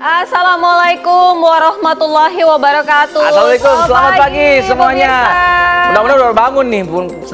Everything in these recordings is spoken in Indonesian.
Assalamualaikum warahmatullahi wabarakatuh. Assalamualaikum, selamat pagi semuanya. Mudah-mudahan udah bangun nih,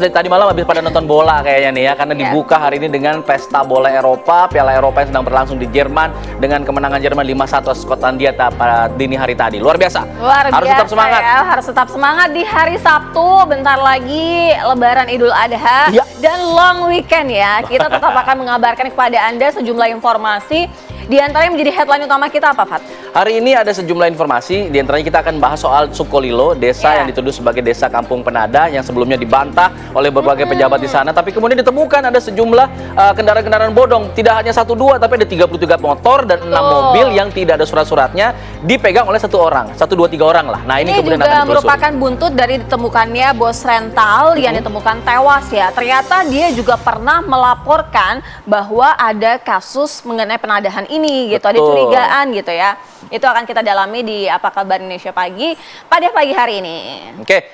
tadi malam habis pada nonton bola kayaknya nih ya, karena dibuka hari ini dengan pesta bola Eropa, Piala Eropa yang sedang berlangsung di Jerman dengan kemenangan Jerman 5-1 atas Skotlandia pada dini hari tadi. Luar biasa. Harus tetap semangat. Ya, harus tetap semangat di hari Sabtu, bentar lagi Lebaran Idul Adha dan long weekend ya. Kita tetap akan mengabarkan kepada Anda sejumlah informasi. Di antaranya menjadi headline utama kita apa, Fat? Hari ini ada sejumlah informasi, di antaranya kita akan bahas soal Sukolilo, desa yang dituduh sebagai desa kampung penada yang sebelumnya dibantah oleh berbagai pejabat di sana, tapi kemudian ditemukan ada sejumlah kendaraan-kendaraan bodong, tidak hanya 1-2 tapi ada 33 motor dan 6 mobil yang tidak ada surat-suratnya dipegang oleh 1 orang, 1-2-3 orang lah. Nah, ini kemudian juga akan merupakan buntut dari ditemukannya bos rental yang ditemukan tewas ya. Ternyata dia juga pernah melaporkan bahwa ada kasus mengenai penadahan ini gitu, ada curigaan gitu ya. Itu akan kita dalami di Apa Kabar Indonesia Pagi pada pagi hari ini. Oke,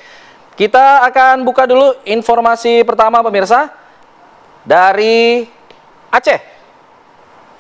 kita akan buka dulu informasi pertama pemirsa dari Aceh.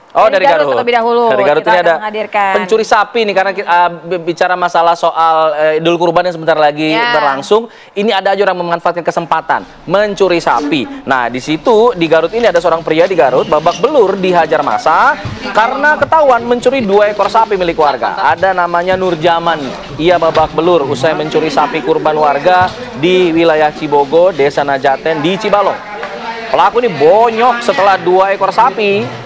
Oh, dari Garut. Terlebih dahulu. Dari Garut kita ini ada menghadirkan pencuri sapi nih, karena kita bicara masalah soal Idul Kurban yang sebentar lagi berlangsung. Ini ada aja orang memanfaatkan kesempatan mencuri sapi. Nah, di situ di Garut ini ada seorang pria di Garut babak belur dihajar massa karena ketahuan mencuri 2 ekor sapi milik warga. Ada namanya Nurjaman. Ia babak belur usai mencuri sapi kurban warga di wilayah Cibogo, Desa Najaten di Cibalong. Pelaku ini bonyok setelah 2 ekor sapi.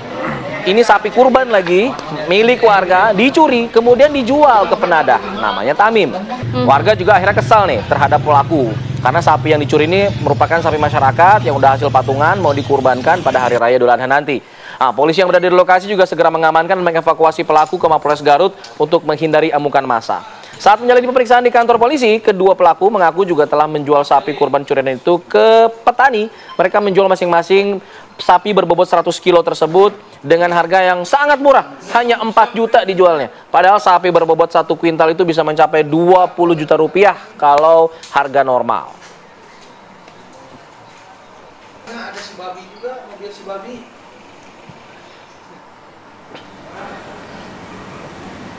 Ini sapi kurban lagi, milik warga, dicuri, kemudian dijual ke penadah, namanya Tamim. Warga juga akhirnya kesal nih terhadap pelaku, karena sapi yang dicuri ini merupakan sapi masyarakat yang udah hasil patungan, mau dikurbankan pada hari raya Idul Adha nanti. Nah, polisi yang berada di lokasi juga segera mengamankan dan mengevakuasi pelaku ke Mapolres Garut untuk menghindari amukan massa. Saat menjalani pemeriksaan di kantor polisi, kedua pelaku mengaku juga telah menjual sapi kurban curian itu ke petani. Mereka menjual masing-masing sapi berbobot 100 kilo tersebut dengan harga yang sangat murah, hanya 4 juta dijualnya. Padahal sapi berbobot 1 kuintal itu bisa mencapai 20 juta rupiah kalau harga normal. Nah, ada si babi juga, mobil si babi.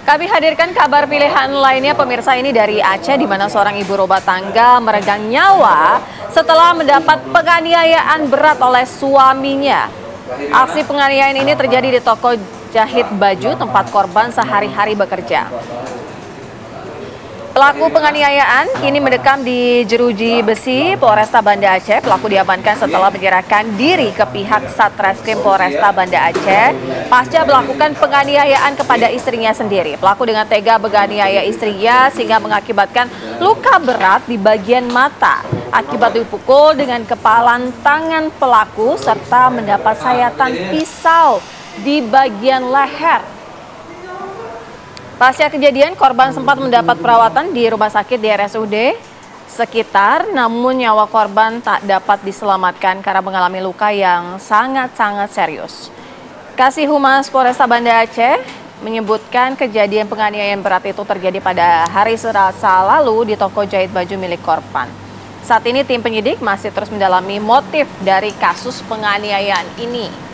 Kami hadirkan kabar pilihan lainnya pemirsa, ini dari Aceh, di mana seorang ibu rumah tangga meregang nyawa setelah mendapat penganiayaan berat oleh suaminya. Aksi penganiayaan ini terjadi di toko jahit baju tempat korban sehari-hari bekerja. Pelaku penganiayaan kini mendekam di jeruji besi Polresta Banda Aceh. Pelaku diamankan setelah menyerahkan diri ke pihak Satreskrim Polresta Banda Aceh pasca melakukan penganiayaan kepada istrinya sendiri. Pelaku dengan tega menganiaya istrinya sehingga mengakibatkan luka berat di bagian mata akibat dipukul dengan kepalan tangan pelaku serta mendapat sayatan pisau di bagian leher. Pasca kejadian, korban sempat mendapat perawatan di rumah sakit di RSUD sekitar, namun nyawa korban tak dapat diselamatkan karena mengalami luka yang sangat-sangat serius. Kasih Humas Polresta Banda Aceh menyebutkan kejadian penganiayaan berat itu terjadi pada hari Selasa lalu di toko jahit baju milik korban. Saat ini tim penyidik masih terus mendalami motif dari kasus penganiayaan ini.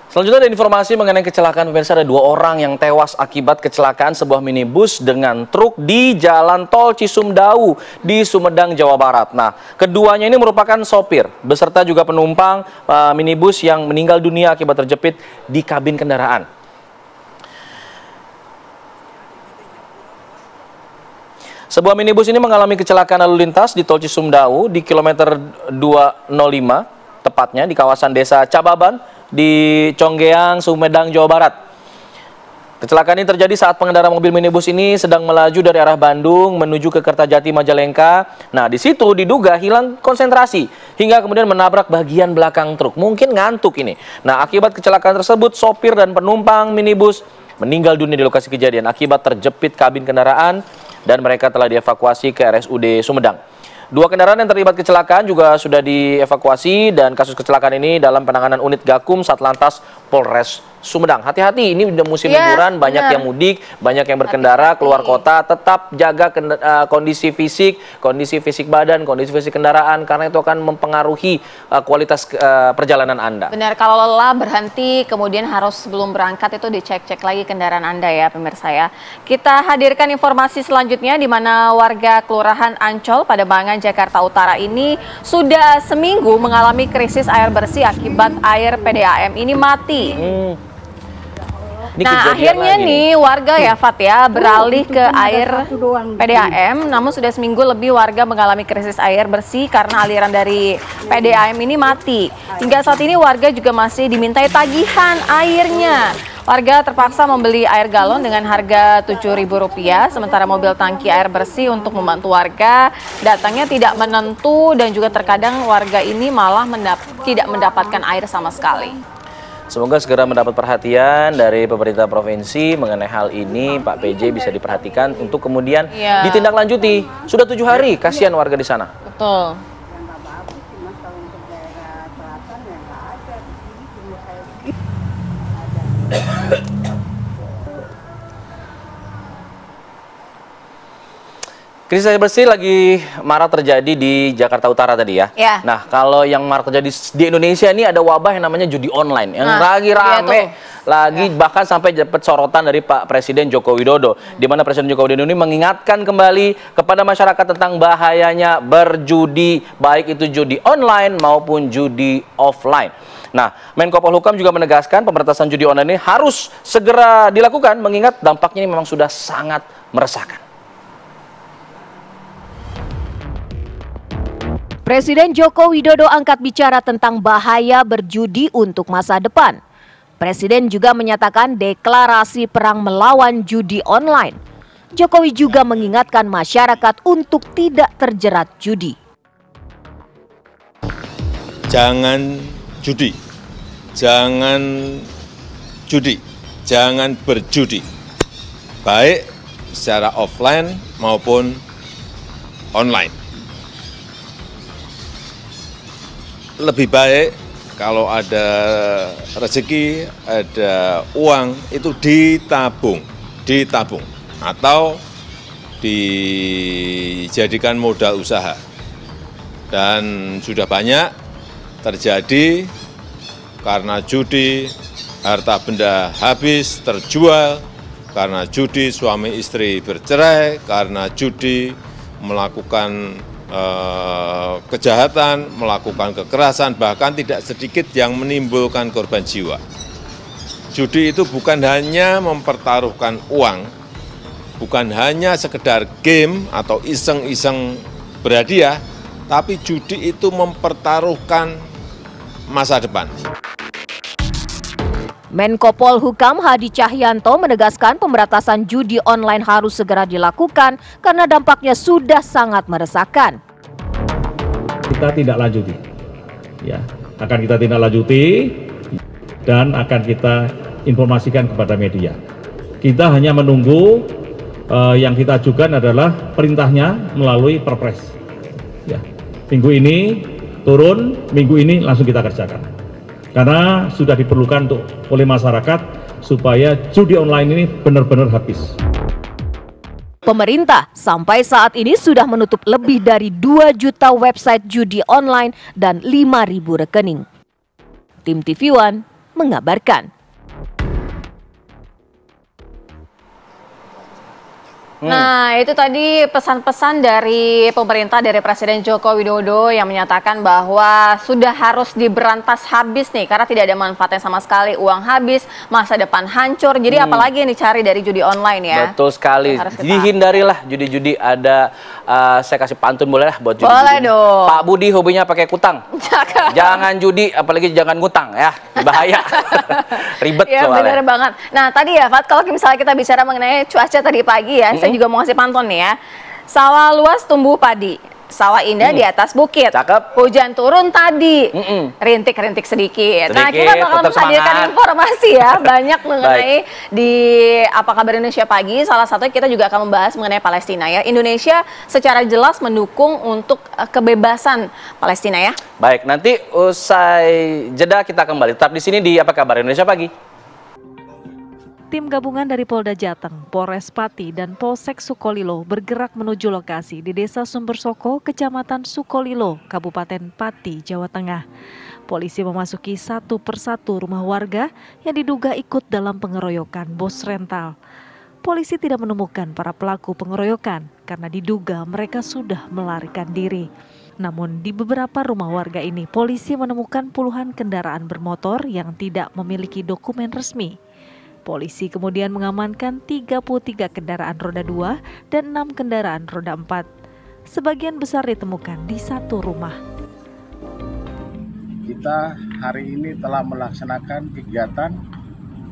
Selanjutnya ada informasi mengenai kecelakaan pemirsa. Ada 2 orang yang tewas akibat kecelakaan sebuah minibus dengan truk di Jalan Tol Cisumdawu di Sumedang, Jawa Barat. Nah, keduanya ini merupakan sopir beserta juga penumpang minibus yang meninggal dunia akibat terjepit di kabin kendaraan. Sebuah minibus ini mengalami kecelakaan lalu lintas di Tol Cisumdawu di kilometer 205, tepatnya di kawasan Desa Cababan di Conggeang, Sumedang, Jawa Barat. Kecelakaan ini terjadi saat pengendara mobil minibus ini sedang melaju dari arah Bandung menuju ke Kertajati, Majalengka. Nah, di situ diduga hilang konsentrasi hingga kemudian menabrak bagian belakang truk. Mungkin ngantuk ini. Nah, akibat kecelakaan tersebut, sopir dan penumpang minibus meninggal dunia di lokasi kejadian akibat terjepit kabin kendaraan dan mereka telah dievakuasi ke RSUD Sumedang. 2 kendaraan yang terlibat kecelakaan juga sudah dievakuasi dan kasus kecelakaan ini dalam penanganan unit Gakum Satlantas Polres Sumedang. Hati-hati, ini udah musim Iya, liburan, banyak benar. yang mudik, banyak yang berkendara keluar kota. Tetap jaga kondisi fisik badan, kondisi fisik kendaraan, karena itu akan mempengaruhi kualitas perjalanan Anda. Benar, kalau lelah berhenti, kemudian harus sebelum berangkat itu dicek-cek lagi kendaraan Anda ya pemirsa ya. Kita hadirkan informasi selanjutnya di mana warga Kelurahan Ancol, Pademangan, Jakarta Utara ini sudah seminggu mengalami krisis air bersih akibat air PDAM ini mati. Ini Nah akhirnya nih warga ya Fat ya beralih ke air PDAM, namun sudah seminggu lebih warga mengalami krisis air bersih karena aliran dari PDAM ini mati. Hingga saat ini warga juga masih dimintai tagihan airnya. Warga terpaksa membeli air galon dengan harga Rp7.000, sementara mobil tangki air bersih untuk membantu warga datangnya tidak menentu dan juga terkadang warga ini malah tidak mendapatkan air sama sekali. Semoga segera mendapat perhatian dari pemerintah provinsi mengenai hal ini. Pak PJ bisa diperhatikan untuk kemudian ditindaklanjuti. Sudah 7 hari, kasihan warga di sana. Betul. Krisis air bersih lagi marak terjadi di Jakarta Utara tadi ya. Ya. Nah, kalau yang marak terjadi di Indonesia ini ada wabah yang namanya judi online yang lagi rame, bahkan sampai dapat sorotan dari Pak Presiden Joko Widodo, di mana Presiden Joko Widodo ini mengingatkan kembali kepada masyarakat tentang bahayanya berjudi, baik itu judi online maupun judi offline. Nah, Menko Polhukam juga menegaskan pemberantasan judi online ini harus segera dilakukan mengingat dampaknya ini memang sudah sangat meresahkan. Presiden Joko Widodo angkat bicara tentang bahaya berjudi untuk masa depan. Presiden juga menyatakan deklarasi perang melawan judi online. Jokowi juga mengingatkan masyarakat untuk tidak terjerat judi. Jangan judi, jangan judi, jangan berjudi, baik secara offline maupun online. Lebih baik kalau ada rezeki, ada uang itu ditabung atau dijadikan modal usaha. Dan sudah banyak terjadi karena judi, harta benda habis terjual, karena judi suami istri bercerai, karena judi melakukan kejahatan, melakukan kekerasan, bahkan tidak sedikit yang menimbulkan korban jiwa. Judi itu bukan hanya mempertaruhkan uang, bukan hanya sekedar game atau iseng-iseng berhadiah, tapi judi itu mempertaruhkan masa depan. Menko Polhukam Hadi Cahyanto menegaskan pemberantasan judi online harus segera dilakukan karena dampaknya sudah sangat meresahkan. Kita tidak lanjuti, ya, akan kita tindak lanjuti dan akan kita informasikan kepada media. Kita hanya menunggu yang kita ajukan adalah perintahnya melalui Perpres. Ya, minggu ini turun, minggu ini langsung kita kerjakan. Karena sudah diperlukan oleh masyarakat supaya judi online ini benar-benar habis. Pemerintah sampai saat ini sudah menutup lebih dari 2 juta website judi online dan 5.000 rekening. Tim TV One mengabarkan. Nah, itu tadi pesan-pesan dari pemerintah, dari Presiden Joko Widodo yang menyatakan bahwa sudah harus diberantas habis nih, karena tidak ada manfaatnya sama sekali, uang habis, masa depan hancur. Jadi apalagi yang dicari dari judi online ya? Betul sekali. Dihindarilah judi-judi. Ada, saya kasih pantun boleh lah buat judi. Boleh dong. Pak Budi hobinya pakai kutang. Jangan judi, apalagi jangan ngutang ya, bahaya. Ribet ya, soalnya. Bener banget. Nah tadi ya Fat, kalau misalnya kita bicara mengenai cuaca tadi pagi ya, saya juga mau ngasih pantun nih ya. Sawah luas tumbuh padi, sawah indah di atas bukit. Cakep. Hujan turun tadi, rintik-rintik sedikit. Nah kita bakal tetap menghadirkan semangat. informasi ya, banyak mengenai di Apa Kabar Indonesia Pagi. Salah satunya kita juga akan membahas mengenai Palestina ya. Indonesia secara jelas mendukung untuk kebebasan Palestina ya. Baik, nanti usai jeda kita kembali. Tetap di sini di Apa Kabar Indonesia Pagi. Tim gabungan dari Polda Jateng, Polres Pati, dan Polsek Sukolilo bergerak menuju lokasi di Desa Sumbersoko, Kecamatan Sukolilo, Kabupaten Pati, Jawa Tengah. Polisi memasuki satu persatu rumah warga yang diduga ikut dalam pengeroyokan bos rental. Polisi tidak menemukan para pelaku pengeroyokan karena diduga mereka sudah melarikan diri. Namun di beberapa rumah warga ini, polisi menemukan puluhan kendaraan bermotor yang tidak memiliki dokumen resmi. Polisi kemudian mengamankan 33 kendaraan roda 2 dan 6 kendaraan roda 4. Sebagian besar ditemukan di satu rumah. Kita hari ini telah melaksanakan kegiatan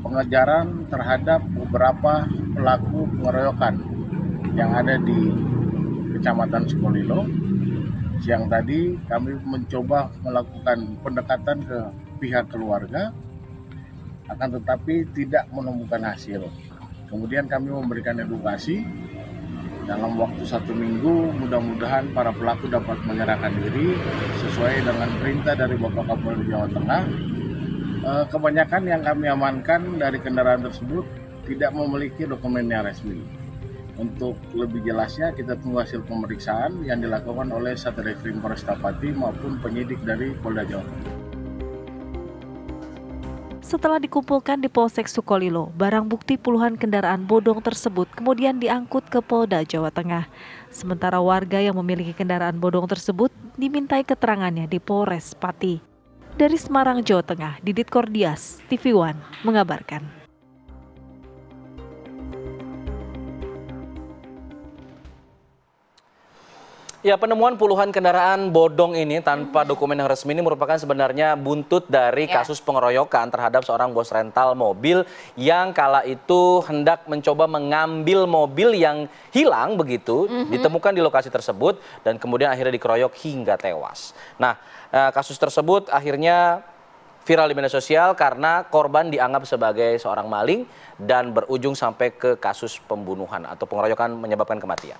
pengejaran terhadap beberapa pelaku pengeroyokan yang ada di Kecamatan Sukolilo. Siang tadi kami mencoba melakukan pendekatan ke pihak keluarga, akan tetapi tidak menemukan hasil. Kemudian kami memberikan edukasi dalam waktu 1 minggu, mudah-mudahan para pelaku dapat menyerahkan diri sesuai dengan perintah dari Bapak Kapolda Jawa Tengah. Kebanyakan yang kami amankan dari kendaraan tersebut tidak memiliki dokumen yang resmi. Untuk lebih jelasnya kita tunggu hasil pemeriksaan yang dilakukan oleh Satreskrim Polresta Pati maupun penyidik dari Polda Jawa Tengah. Setelah dikumpulkan di Polsek Sukolilo, barang bukti puluhan kendaraan bodong tersebut kemudian diangkut ke Polda Jawa Tengah. Sementara warga yang memiliki kendaraan bodong tersebut dimintai keterangannya di Polres Pati. Dari Semarang, Jawa Tengah, Didit Kordias, TV One, mengabarkan. Ya, penemuan puluhan kendaraan bodong ini tanpa dokumen yang resmi ini merupakan sebenarnya buntut dari kasus pengeroyokan terhadap seorang bos rental mobil yang kala itu hendak mencoba mengambil mobil yang hilang begitu, ditemukan di lokasi tersebut dan kemudian akhirnya dikeroyok hingga tewas. Nah, kasus tersebut akhirnya viral di media sosial karena korban dianggap sebagai seorang maling dan berujung sampai ke kasus pembunuhan atau pengeroyokan menyebabkan kematian.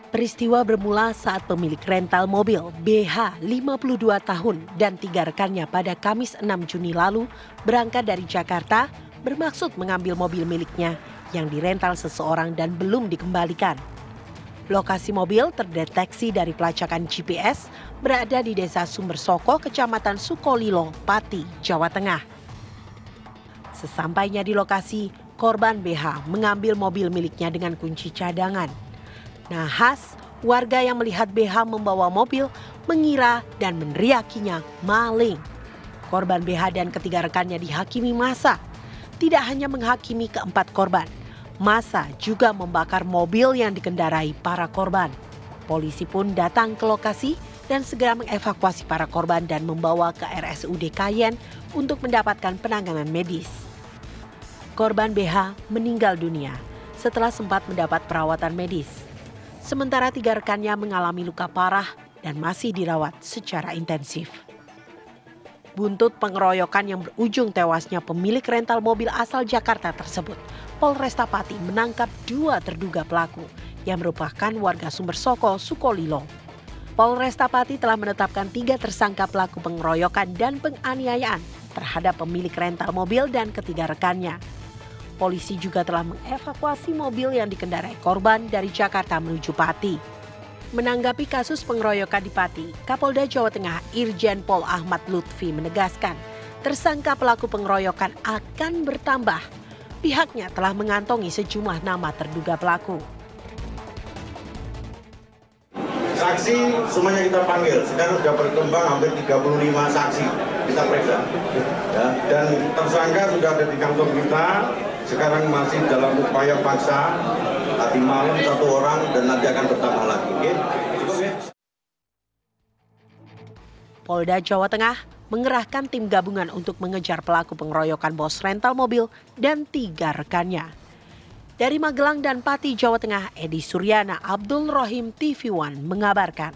Peristiwa bermula saat pemilik rental mobil BH 52 tahun dan 3 rekannya pada Kamis 6 Juni lalu berangkat dari Jakarta bermaksud mengambil mobil miliknya yang dirental seseorang dan belum dikembalikan. Lokasi mobil terdeteksi dari pelacakan GPS berada di Desa Sumbersoko, Kecamatan Sukolilo, Pati, Jawa Tengah. Sesampainya di lokasi, korban BH mengambil mobil miliknya dengan kunci cadangan. Nahas, warga yang melihat BH membawa mobil mengira dan meneriakinya maling. Korban BH dan ketiga rekannya dihakimi massa. Tidak hanya menghakimi keempat korban, massa juga membakar mobil yang dikendarai para korban. Polisi pun datang ke lokasi dan segera mengevakuasi para korban dan membawa ke RSUD Kayen untuk mendapatkan penanganan medis. Korban BH meninggal dunia setelah sempat mendapat perawatan medis. Sementara 3 rekannya mengalami luka parah dan masih dirawat secara intensif. Buntut pengeroyokan yang berujung tewasnya pemilik rental mobil asal Jakarta tersebut, Polresta Pati menangkap 2 terduga pelaku yang merupakan warga Sumbersoko, Sukolilo. Polresta Pati telah menetapkan 3 tersangka pelaku pengeroyokan dan penganiayaan terhadap pemilik rental mobil dan ketiga rekannya. Polisi juga telah mengevakuasi mobil yang dikendarai korban dari Jakarta menuju Pati. Menanggapi kasus pengeroyokan di Pati, Kapolda Jawa Tengah Irjen Pol Ahmad Lutfi menegaskan, tersangka pelaku pengeroyokan akan bertambah. Pihaknya telah mengantongi sejumlah nama terduga pelaku. Saksi semuanya kita panggil, sekarang sudah berkembang hampir 35 saksi kita periksa. Ya, dan tersangka sudah ada di kantor kita. Sekarang masih dalam upaya paksa, tadi malam 1 orang dan nanti akan bertambah lagi. Okay? Cukup ya? Polda Jawa Tengah mengerahkan tim gabungan untuk mengejar pelaku pengeroyokan bos rental mobil dan 3 rekannya. Dari Magelang dan Pati, Jawa Tengah, Edi Suryana, Abdul Rohim, TV One mengabarkan.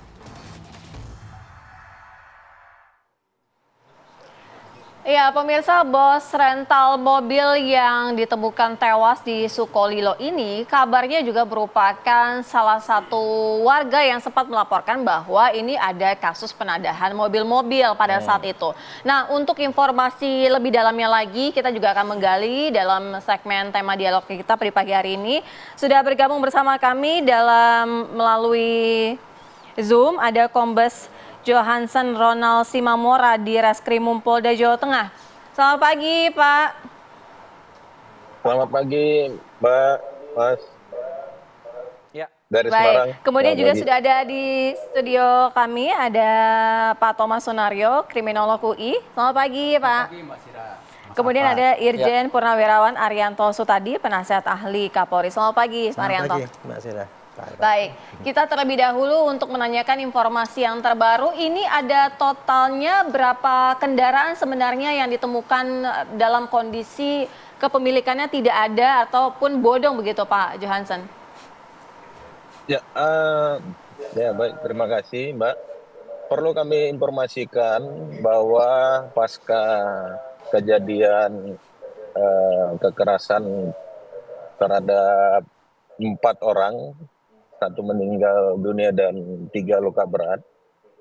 Ya, pemirsa, bos rental mobil yang ditemukan tewas di Sukolilo ini kabarnya juga merupakan salah satu warga yang sempat melaporkan bahwa ini ada kasus penadahan mobil-mobil pada saat itu. Nah, untuk informasi lebih dalamnya lagi, kita juga akan menggali dalam segmen tema dialog kita di pagi hari ini. Sudah bergabung bersama kami melalui Zoom, ada Kombes Johansen Ronald Simamora di Reskrimum Polda Jawa Tengah. Selamat pagi, Pak. Selamat pagi, Mbak, Mas. Ya. Dari Semarang. Kemudian juga sudah ada di studio kami, ada Pak Thomas Sunario, kriminolog UI. Selamat pagi, Pak. Selamat pagi, Mbak Sira. Kemudian ada Irjen Purnawirawan Arianto Sutadi, penasihat ahli Kapolri. Selamat pagi, Pak Arianto. Selamat pagi, Mbak Sira. Baik, kita terlebih dahulu untuk menanyakan informasi yang terbaru. Ini ada totalnya berapa kendaraan sebenarnya yang ditemukan dalam kondisi kepemilikannya tidak ada ataupun bodong begitu, Pak Johansen? Ya, baik, terima kasih, Mbak. Perlu kami informasikan bahwa pasca kejadian kekerasan terhadap 4 orang, 1 meninggal dunia dan 3 luka berat.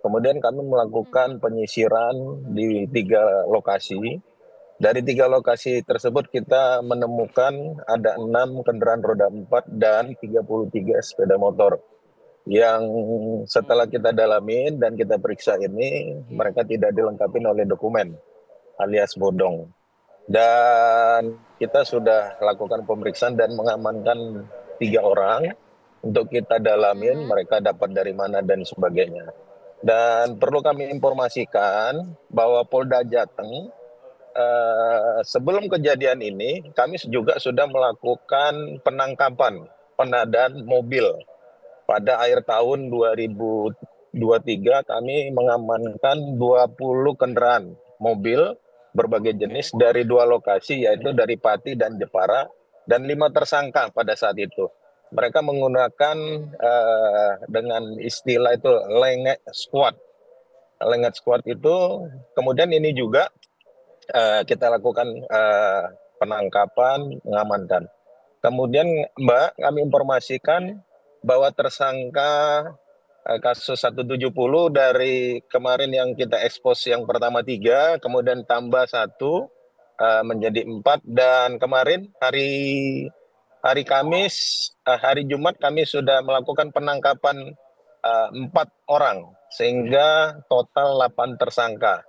Kemudian kami melakukan penyisiran di 3 lokasi. Dari 3 lokasi tersebut kita menemukan ada 6 kendaraan roda 4 dan 33 sepeda motor. Yang setelah kita dalamin dan kita periksa ini, mereka tidak dilengkapi oleh dokumen alias bodong. Dan kita sudah lakukan pemeriksaan dan mengamankan 3 orang. Untuk kita dalamin mereka dapat dari mana dan sebagainya. Dan perlu kami informasikan bahwa Polda Jateng sebelum kejadian ini kami juga sudah melakukan penangkapan penadaan mobil. Pada akhir tahun 2023 kami mengamankan 20 kendaraan mobil berbagai jenis dari 2 lokasi, yaitu dari Pati dan Jepara, dan 5 tersangka pada saat itu. Mereka menggunakan dengan istilah itu lengek squad. Lengek squad itu, kemudian ini juga kita lakukan penangkapan, mengamankan. Kemudian Mbak, kami informasikan bahwa tersangka kasus 170 dari kemarin yang kita ekspos yang pertama 3, kemudian tambah 1 menjadi 4, dan kemarin hari Kamis, hari Jumat kami sudah melakukan penangkapan 4 orang, sehingga total 8 tersangka.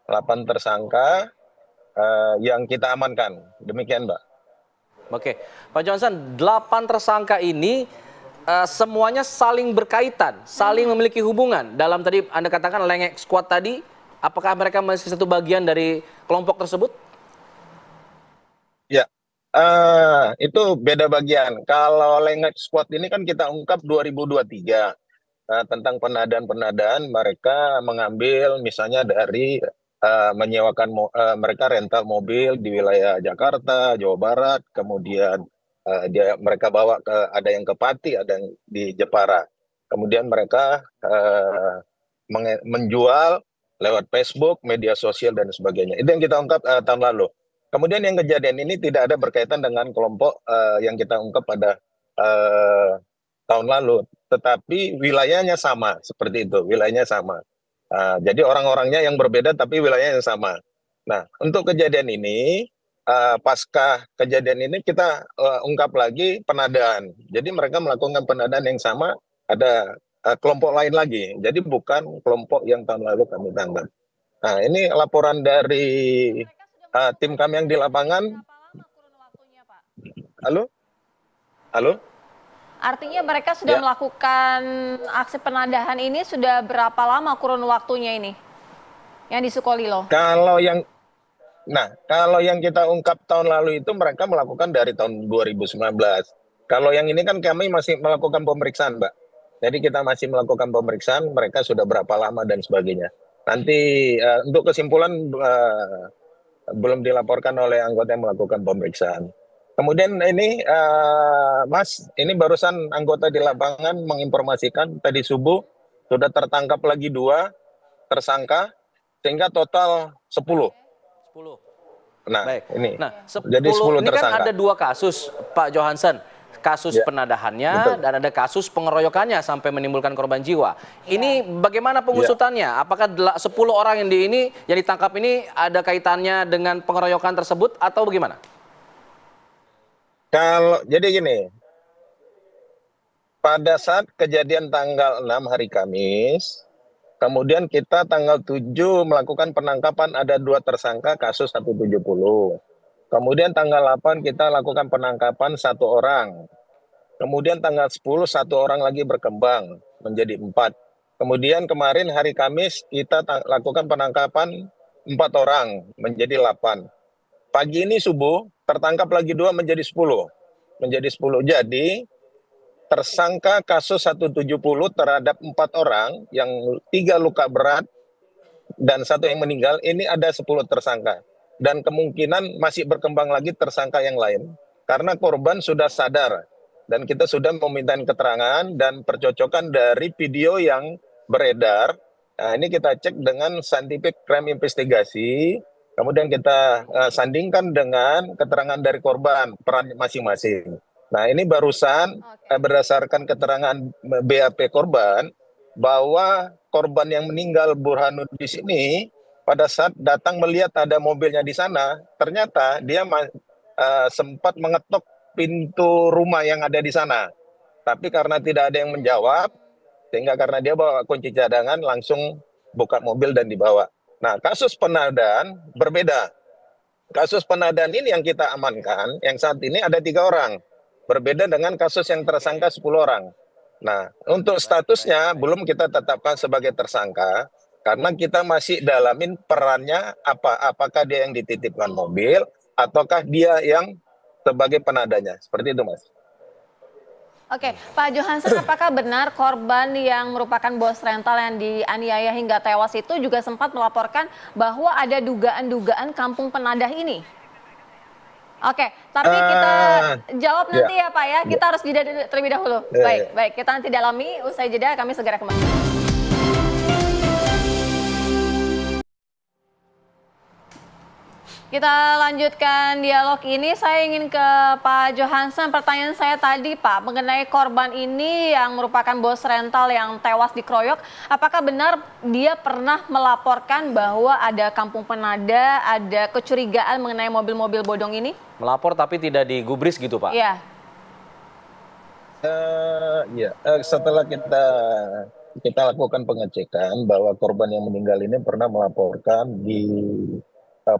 8 tersangka yang kita amankan. Demikian, Mbak. Oke, Pak Johansen, 8 tersangka ini semuanya saling berkaitan, saling memiliki hubungan. Dalam tadi Anda katakan lengek squad tadi, apakah mereka masih satu bagian dari kelompok tersebut? Ya. Itu beda bagian. Kalau lengek squad ini kan kita ungkap 2023 tentang penadaan mereka mengambil misalnya dari menyewakan mereka rental mobil di wilayah Jakarta, Jawa Barat, kemudian mereka bawa ada yang ke Pati, ada yang di Jepara. Kemudian mereka menjual lewat Facebook, media sosial dan sebagainya. Itu yang kita ungkap tahun lalu. Kemudian yang kejadian ini tidak ada berkaitan dengan kelompok yang kita ungkap pada tahun lalu, tetapi wilayahnya sama, seperti itu, wilayahnya sama. Jadi orang-orangnya yang berbeda tapi wilayahnya yang sama. Nah, untuk kejadian ini, pasca kejadian ini kita ungkap lagi penadaan. Jadi mereka melakukan penadaan yang sama, ada kelompok lain lagi. Jadi bukan kelompok yang tahun lalu kami tangkap. Nah, ini laporan dari tim kami yang di lapangan. Halo? Halo? Artinya mereka sudah melakukan aksi penadahan ini sudah berapa lama kurun waktunya ini? Yang di Sukolilo? Kalau yang kita ungkap tahun lalu itu mereka melakukan dari tahun 2019. Kalau yang ini kan kami masih melakukan pemeriksaan, Mbak. Jadi kita masih melakukan pemeriksaan, mereka sudah berapa lama dan sebagainya. Nanti untuk kesimpulan belum dilaporkan oleh anggota yang melakukan pemeriksaan. Kemudian ini, Mas, ini barusan anggota di lapangan menginformasikan tadi subuh sudah tertangkap lagi 2 tersangka, sehingga total 10. Nah, Baik. ini. Nah, Jadi 10 ini kan tersangka. ada 2 kasus, Pak Johansen. Kasus penadahannya betul. dan ada kasus pengeroyokannya sampai menimbulkan korban jiwa. Ini bagaimana pengusutannya? Apakah 10 orang yang ditangkap ini ada kaitannya dengan pengeroyokan tersebut atau bagaimana? Jadi gini, pada saat kejadian tanggal 6 hari Kamis, kemudian kita tanggal 7 melakukan penangkapan ada 2 tersangka kasus 170. Kemudian tanggal 8 kita lakukan penangkapan 1 orang. Kemudian tanggal 10 1 orang lagi berkembang menjadi 4. Kemudian kemarin hari Kamis kita lakukan penangkapan 4 orang menjadi 8. Pagi ini subuh tertangkap lagi 2 menjadi 10. Menjadi 10. Jadi tersangka kasus 170 terhadap 4 orang yang 3 luka berat dan 1 yang meninggal, ini ada 10 tersangka. Dan kemungkinan masih berkembang lagi tersangka yang lain. Karena korban sudah sadar. Dan kita sudah meminta keterangan dan percocokan dari video yang beredar. Nah, ini kita cek dengan scientific crime investigasi. Kemudian kita sandingkan dengan keterangan dari korban, peran masing-masing. Nah, ini barusan berdasarkan keterangan BAP korban, bahwa korban yang meninggal Burhanuddin di sini, pada saat datang melihat ada mobilnya di sana, ternyata dia sempat mengetok pintu rumah yang ada di sana. Tapi karena tidak ada yang menjawab, sehingga karena dia bawa kunci cadangan, langsung buka mobil dan dibawa. Nah, kasus penadaan berbeda. Kasus penadaan ini yang kita amankan, yang saat ini ada 3 orang. Berbeda dengan kasus yang tersangka 10 orang. Nah, untuk statusnya belum kita tetapkan sebagai tersangka, karena kita masih dalamin perannya apakah dia yang dititipkan mobil, ataukah dia yang sebagai penadanya. Seperti itu, Mas. Oke, Pak Johansen, apakah benar korban yang merupakan bos rental yang dianiaya hingga tewas itu juga sempat melaporkan bahwa ada dugaan-dugaan kampung penadah ini? Oke, tapi kita jawab nanti ya Pak ya. Kita harus jeda terlebih dahulu. Baik, kita nanti dalami. Usai jeda kami segera kembali. Kita lanjutkan dialog ini. Saya ingin ke Pak Johansen. Pertanyaan saya tadi Pak, mengenai korban ini yang merupakan bos rental yang tewas dikeroyok. Apakah benar dia pernah melaporkan bahwa ada kampung penada, ada kecurigaan mengenai mobil-mobil bodong ini? Melapor tapi tidak digubris gitu Pak? Iya. Setelah kita lakukan pengecekan bahwa korban yang meninggal ini pernah melaporkan di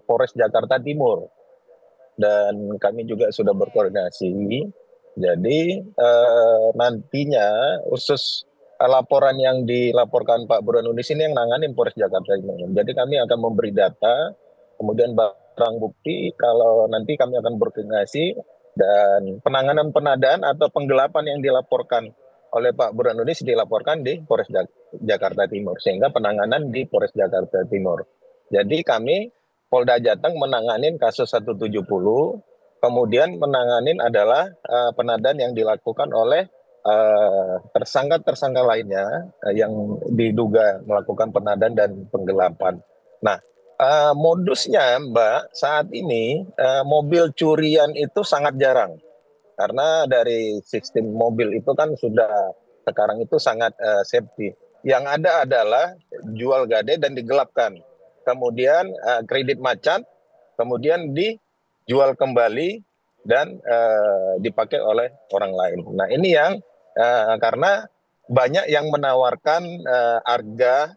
Polres Jakarta Timur, dan kami juga sudah berkoordinasi. Jadi nantinya khusus laporan yang dilaporkan Pak Burhanuddin di sini yang nanganin Polres Jakarta Timur. Jadi kami akan memberi data, kemudian barang bukti, kalau nanti kami akan berkoordinasi, dan penanganan penadaan atau penggelapan yang dilaporkan oleh Pak Burhanuddin dilaporkan di Polres Jakarta Timur, sehingga penanganan di Polres Jakarta Timur. Jadi kami Polda Jateng menanganin kasus 170, kemudian menanganin adalah penadaan yang dilakukan oleh tersangka-tersangka lainnya yang diduga melakukan penadaan dan penggelapan. Nah, modusnya Mbak, saat ini mobil curian itu sangat jarang. Karena dari sistem mobil itu kan sudah sekarang itu sangat safety. Yang ada adalah jual gade dan digelapkan. Kemudian kredit macet, kemudian dijual kembali dan dipakai oleh orang lain. Nah, ini yang karena banyak yang menawarkan harga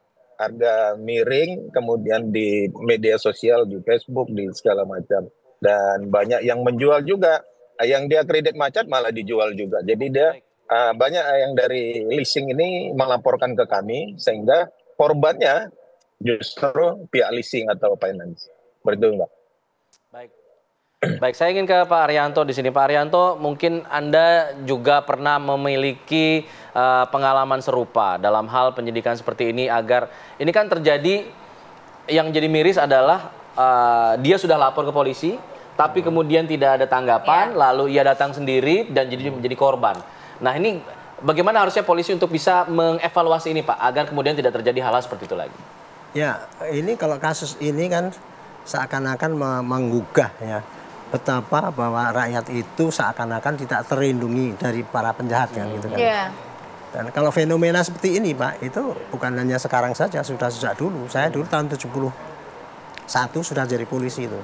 miring, kemudian di media sosial, di Facebook, di segala macam. Dan banyak yang menjual juga, yang dia kredit macet malah dijual juga. Jadi dia banyak yang dari leasing ini melaporkan ke kami, sehingga korbannya justru pihak leasing atau finance. Betul, Mbak. Baik, saya ingin ke Pak Arianto di sini. Pak Arianto, mungkin Anda juga pernah memiliki pengalaman serupa dalam hal penyidikan seperti ini, agar ini kan terjadi, yang jadi miris adalah dia sudah lapor ke polisi, tapi kemudian tidak ada tanggapan, lalu ia datang sendiri dan jadi menjadi korban. Nah, ini bagaimana harusnya polisi untuk bisa mengevaluasi ini Pak, agar kemudian tidak terjadi hal-hal seperti itu lagi? Ya, ini kalau kasus ini kan seakan-akan menggugah ya betapa bahwa rakyat itu seakan-akan tidak terlindungi dari para penjahat kan gitu kan. Dan kalau fenomena seperti ini Pak, itu bukan hanya sekarang saja, sudah sejak dulu. Saya dulu tahun 71 sudah jadi polisi itu.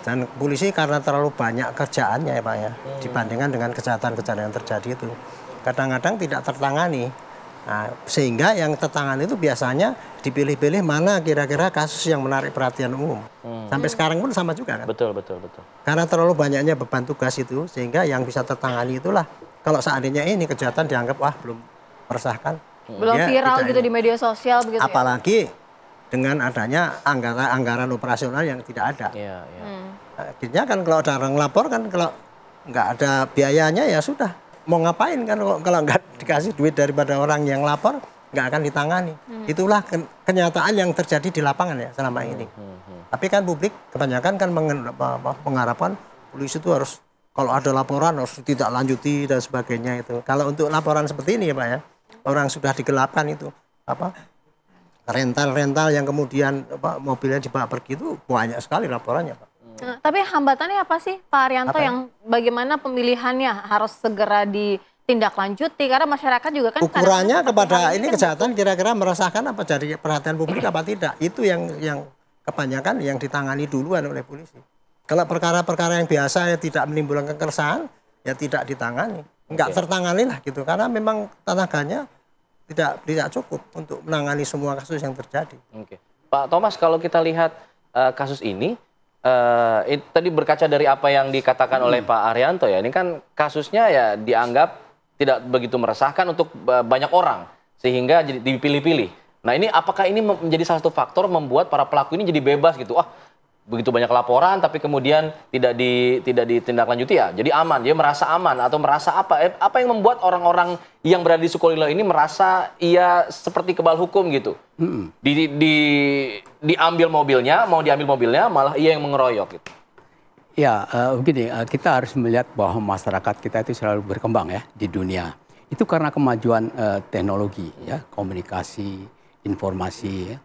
Dan polisi karena terlalu banyak kerjaannya ya Pak ya, dibandingkan dengan kejahatan-kejahatan yang terjadi itu. Kadang-kadang tidak tertangani. Nah, sehingga yang tertangani itu biasanya dipilih-pilih mana kira-kira kasus yang menarik perhatian umum. Sampai sekarang pun sama juga kan. Betul. Karena terlalu banyaknya beban tugas itu, sehingga yang bisa tertangani itulah. Kalau seandainya ini kejahatan dianggap wah belum meresahkan. Belum viral gitu di media sosial begitu. Apalagi dengan adanya anggaran operasional yang tidak ada. Akhirnya kan kalau ada orang lapor kan kalau nggak ada biayanya ya sudah. Mau ngapain kan kalau nggak dikasih duit daripada orang yang lapor nggak akan ditangani. Itulah kenyataan yang terjadi di lapangan ya selama ini. Tapi kan publik kebanyakan kan mengharapkan polisi itu harus kalau ada laporan harus tidak lanjuti dan sebagainya itu. Kalau untuk laporan seperti ini ya Pak ya, orang sudah digelapkan itu rental yang kemudian mobilnya dibawa pergi itu banyak sekali laporannya Pak. Tapi hambatannya apa sih Pak Arianto yang bagaimana pemilihannya harus segera ditindaklanjuti karena masyarakat juga kan ukurannya kepada ini kejahatan kira-kira meresahkan apa jadi perhatian publik apa tidak, itu yang kebanyakan yang ditangani duluan oleh polisi. Kalau perkara-perkara yang biasa ya tidak menimbulkan keresahan ya tidak ditangani, nggak tertangani lah gitu karena memang tenaganya tidak cukup untuk menangani semua kasus yang terjadi. Pak Thomas, kalau kita lihat kasus ini tadi berkaca dari apa yang dikatakan oleh Pak Arianto ya, ini kan kasusnya ya dianggap tidak begitu meresahkan untuk banyak orang sehingga jadi dipilih-pilih. Nah ini apakah ini menjadi salah satu faktor membuat para pelaku ini jadi bebas gitu? Begitu banyak laporan tapi kemudian tidak ditindaklanjuti ya, jadi aman, dia merasa aman atau merasa apa yang membuat orang-orang yang berada di Sukolilo ini merasa ia seperti kebal hukum gitu? Diambil mobilnya, mau diambil mobilnya malah ia yang mengeroyok gitu. Ya begini, kita harus melihat bahwa masyarakat kita itu selalu berkembang ya di dunia. Itu karena kemajuan teknologi ya, komunikasi, informasi ya.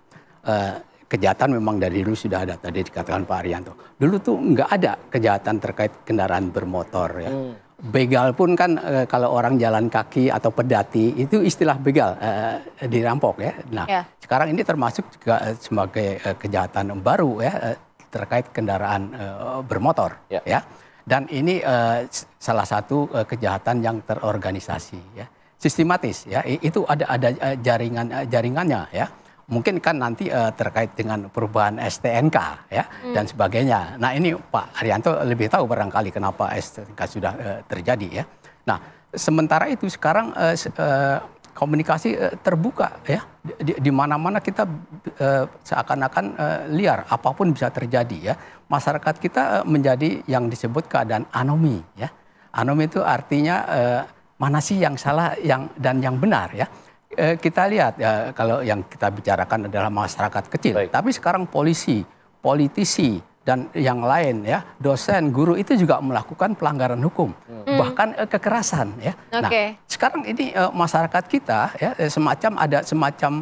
Kejahatan memang dari dulu sudah ada, tadi dikatakan Pak Arianto. Dulu tuh nggak ada kejahatan terkait kendaraan bermotor ya. Begal pun kan kalau orang jalan kaki atau pedati itu istilah begal dirampok ya. Nah sekarang ini termasuk juga sebagai kejahatan baru ya terkait kendaraan bermotor ya. Dan ini salah satu kejahatan yang terorganisasi ya, sistematis ya. Itu ada jaringannya ya. Mungkin kan nanti terkait dengan perubahan STNK ya dan sebagainya. Nah ini Pak Arianto lebih tahu barangkali kenapa STNK sudah terjadi ya. Nah sementara itu sekarang komunikasi terbuka ya, di mana-mana kita seakan-akan liar, apapun bisa terjadi ya. Masyarakat kita menjadi yang disebut keadaan anomi ya. Anomi itu artinya mana sih yang salah dan yang benar ya. Kita lihat ya, kalau yang kita bicarakan adalah masyarakat kecil, tapi sekarang polisi, politisi dan yang lain ya, dosen, guru itu juga melakukan pelanggaran hukum, bahkan kekerasan ya. Nah, sekarang ini masyarakat kita ya ada semacam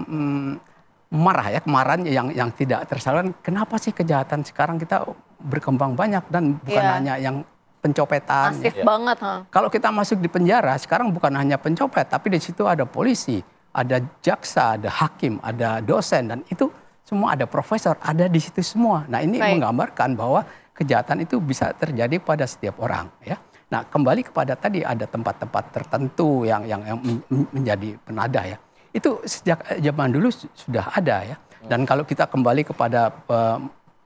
marah ya, kemarahan yang tidak tersalurkan. Kenapa sih kejahatan sekarang kita berkembang banyak dan bukan hanya yang pencopetan. Masif banget. Kalau kita masuk di penjara sekarang bukan hanya pencopet, tapi di situ ada polisi, ada jaksa, ada hakim, ada dosen, dan itu semua ada profesor, ada di situ semua. Nah ini menggambarkan bahwa kejahatan itu bisa terjadi pada setiap orang ya. Nah kembali kepada tadi ada tempat-tempat tertentu yang menjadi penadah ya. Itu sejak zaman dulu sudah ada ya. Dan kalau kita kembali kepada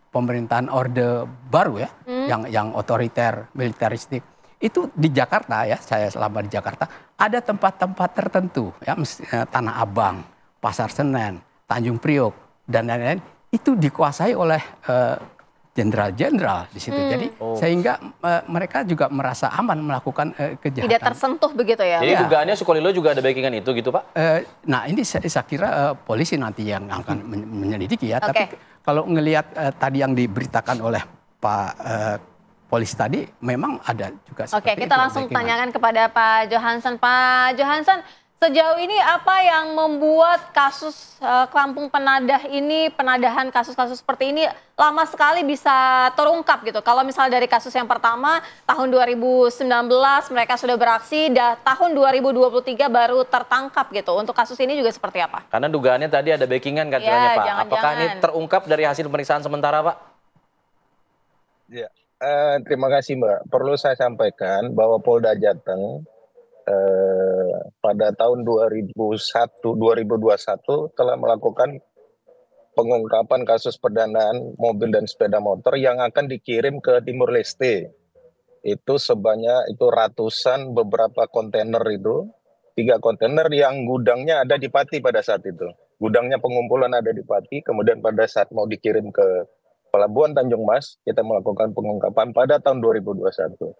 pemerintahan Orde Baru ya, yang otoriter, militeristik, itu di Jakarta ya, saya selama di Jakarta, ada tempat-tempat tertentu ya, Tanah Abang, Pasar Senen, Tanjung Priok, dan lain-lain, itu dikuasai oleh jenderal-jenderal di situ. Jadi sehingga mereka juga merasa aman melakukan kejahatan. Tidak tersentuh begitu ya? Jadi dugaannya Sukolilo juga ada backingan itu gitu Pak? Nah ini saya kira polisi nanti yang akan menyelidiki ya. Tapi kalau ngelihat tadi yang diberitakan oleh Pak polisi tadi, memang ada juga seperti itu. Kita langsung tanyakan kepada Pak Johansen. Pak Johansen, Sejauh ini apa yang membuat kasus Kampung Penadah ini, penadahan kasus-kasus seperti ini lama sekali bisa terungkap gitu? Kalau misalnya dari kasus yang pertama tahun 2019 mereka sudah beraksi, tahun 2023 baru tertangkap gitu. Untuk kasus ini juga seperti apa? Karena dugaannya tadi ada backingan katanya Pak. Apakah ini terungkap dari hasil pemeriksaan sementara Pak? Ya, terima kasih Mbak. Perlu saya sampaikan bahwa Polda Jateng pada tahun 2021 telah melakukan pengungkapan kasus pendanaan mobil dan sepeda motor yang akan dikirim ke Timur Leste. Itu sebanyak ratusan beberapa kontainer itu, 3 kontainer yang gudangnya ada di Pati pada saat itu. Gudangnya pengumpulan ada di Pati, kemudian pada saat mau dikirim ke Pelabuhan Tanjung Mas, kita melakukan pengungkapan pada tahun 2021.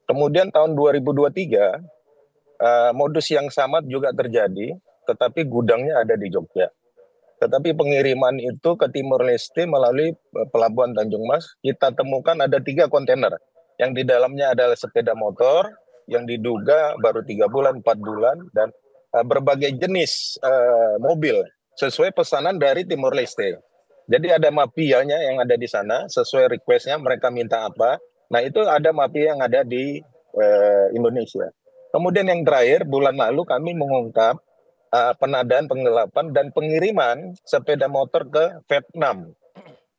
Kemudian tahun 2023, modus yang sama juga terjadi, tetapi gudangnya ada di Jogja. Tetapi pengiriman itu ke Timur Leste melalui Pelabuhan Tanjung Mas, kita temukan ada 3 kontainer. Yang di dalamnya adalah sepeda motor, yang diduga baru 3 bulan, 4 bulan, dan berbagai jenis mobil, sesuai pesanan dari Timur Leste. Jadi ada mafianya yang ada di sana, sesuai requestnya mereka minta apa. Nah itu ada mafia yang ada di Indonesia. Kemudian yang terakhir, bulan lalu kami mengungkap penadaan, penggelapan, dan pengiriman sepeda motor ke Vietnam.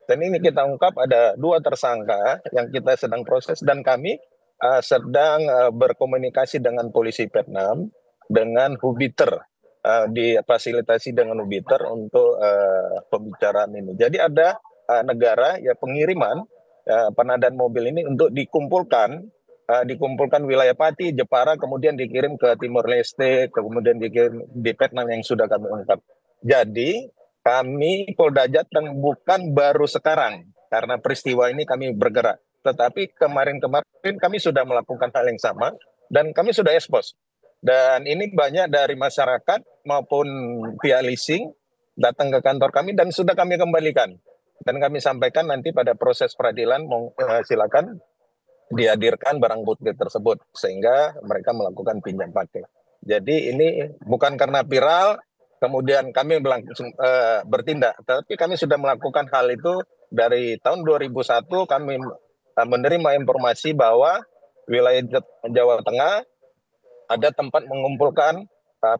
Dan ini kita ungkap ada 2 tersangka yang kita sedang proses, dan kami sedang berkomunikasi dengan polisi Vietnam, dengan Hubiter, difasilitasi dengan Hubiter untuk pembicaraan ini. Jadi ada negara ya pengiriman penadaan mobil ini untuk dikumpulkan wilayah Pati, Jepara, kemudian dikirim ke Timor Leste, kemudian dikirim di Vietnam yang sudah kami ungkap. Jadi kami Polda Jateng bukan baru sekarang, karena peristiwa ini kami bergerak. Tetapi kemarin-kemarin kami sudah melakukan hal yang sama, dan kami sudah expose. Dan ini banyak dari masyarakat maupun pihak leasing datang ke kantor kami dan sudah kami kembalikan. Dan kami sampaikan nanti pada proses peradilan, silakan dihadirkan barang bukti tersebut sehingga mereka melakukan pinjam pakai. Jadi ini bukan karena viral kemudian kami bertindak, tapi kami sudah melakukan hal itu dari tahun 2001. Kami menerima informasi bahwa wilayah Jawa Tengah ada tempat mengumpulkan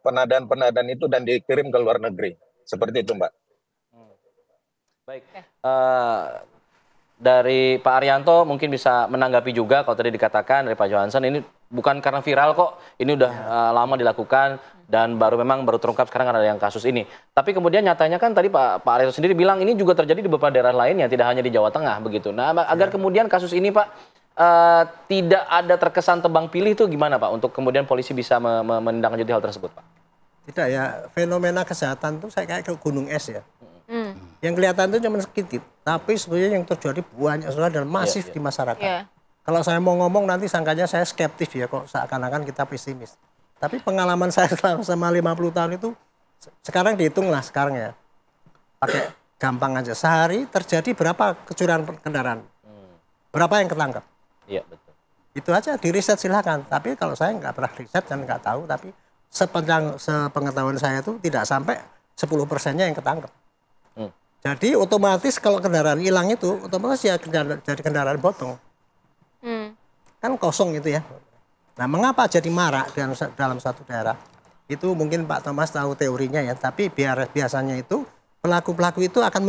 penadaan itu dan dikirim ke luar negeri. Seperti itu, Mbak. Baik. Dari Pak Arianto mungkin bisa menanggapi juga kalau tadi dikatakan dari Pak Johansen ini bukan karena viral kok, ini udah lama dilakukan dan baru terungkap sekarang karena ada yang kasus ini. Tapi kemudian nyatanya kan tadi Pak Arianto sendiri bilang ini juga terjadi di beberapa daerah lain yang tidak hanya di Jawa Tengah begitu. Nah, agar kemudian kasus ini Pak tidak ada terkesan tebang pilih itu gimana Pak untuk kemudian polisi bisa menindaklanjuti hal tersebut Pak? Tidak ya, fenomena kesehatan itu saya kayak gunung es ya. Yang kelihatan itu cuma sedikit, tapi sebenarnya yang terjadi banyak dan masif di masyarakat. Kalau saya mau ngomong nanti sangkanya saya skeptis ya, kok seakan-akan kita pesimis. Tapi pengalaman saya selama 50 tahun itu, sekarang dihitunglah sekarang ya. Pakai gampang aja, sehari terjadi berapa kecurian kendaraan? Berapa yang ketangkap? Iya, betul. Itu aja, di riset silakan. Tapi kalau saya nggak pernah riset dan nggak tahu, tapi sepengetahuan saya itu tidak sampai 10%-nya yang ketangkap. Jadi otomatis kalau kendaraan hilang itu, otomatis ya jadi kendaraan potong. Kan kosong itu ya. Nah mengapa jadi marak dalam satu daerah? Itu mungkin Pak Thomas tahu teorinya ya, tapi biasanya itu pelaku-pelaku itu akan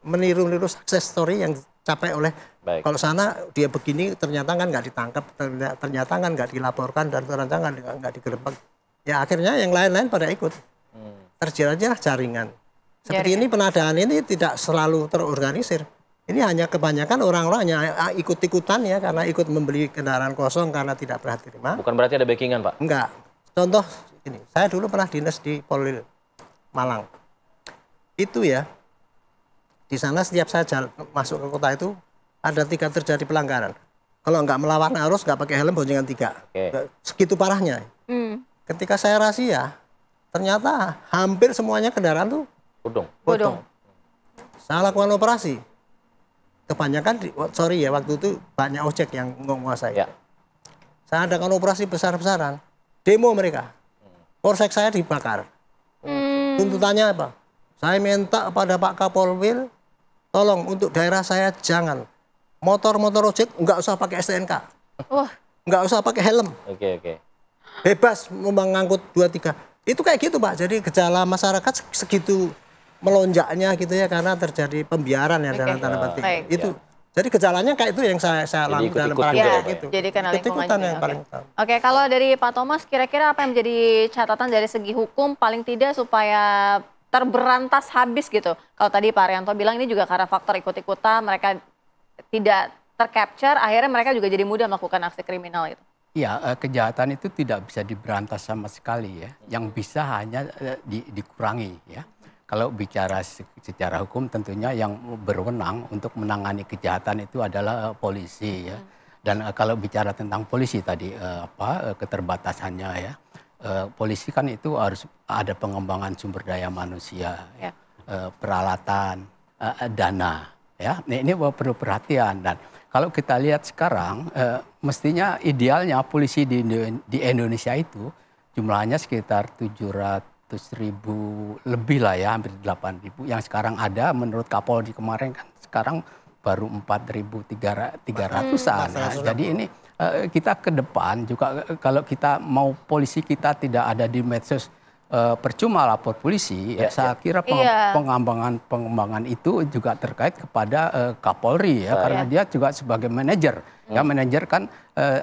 meniru success story yang dicapai oleh kalau sana dia begini ternyata kan nggak ditangkap, ternyata kan nggak dilaporkan dan ternyata kan nggak digerebek. Ya akhirnya yang lain-lain pada ikut. Terjadilah jaringan. Seperti ini penadaan ini tidak selalu terorganisir. Ini hanya kebanyakan orang-orang yang ikut-ikutan ya karena ikut membeli kendaraan kosong karena tidak pernah terima. Bukan berarti ada backingan Pak? Enggak. Contoh ini, saya dulu pernah dinas di Polil Malang. Itu ya, di sana setiap saya masuk ke kota itu ada 3 terjadi pelanggaran. Kalau nggak melawan arus, nggak pakai helm, boncengan 3. Segitu parahnya. Ketika saya razia, ternyata hampir semuanya kendaraan tuh bodong. Saya lakukan operasi. Kebanyakan, waktu itu banyak ojek yang menguasai. Saya adakan operasi besar-besaran. Demo mereka. polsek saya dibakar. Tuntutannya apa? Saya minta kepada Pak Kapolwil, tolong untuk daerah saya jangan. Motor-motor ojek nggak usah pakai STNK. Nggak usah pakai helm. Oke. Bebas mengangkut 2-3. Itu kayak gitu Pak. Jadi gejala masyarakat segitu melonjaknya gitu ya karena terjadi pembiaran ya dalam tanda petik. Itu. Jadi gejalanya kayak itu yang saya lakukan dalam paling gitu. Jadi kena lingkungan yang paling utama. Oke, kalau dari Pak Thomas kira-kira apa yang menjadi catatan dari segi hukum paling tidak supaya terberantas habis gitu. Kalau tadi Pak Arianto bilang ini juga karena faktor ikut-ikutan mereka tidak tercapture, akhirnya mereka juga jadi mudah melakukan aksi kriminal itu. Iya, kejahatan itu tidak bisa diberantas sama sekali ya. Yang bisa hanya dikurangi ya. Kalau bicara secara hukum tentunya yang berwenang untuk menangani kejahatan itu adalah polisi ya. Dan kalau bicara tentang polisi tadi keterbatasannya ya. Polisi kan itu harus ada pengembangan sumber daya manusia, peralatan, dana ya. Ini perlu perhatian dan kalau kita lihat sekarang, mestinya idealnya polisi di Indonesia itu jumlahnya sekitar 700.000 lebih lah ya, hampir 8.000. Yang sekarang ada menurut Kapolri kemarin kan sekarang baru 4.300-an. Jadi ini kita ke depan juga kalau kita mau polisi kita tidak ada di medsos percuma lapor polisi, saya kira pengembangan itu juga terkait kepada Kapolri ya, karena dia juga sebagai manajer, ya manajer kan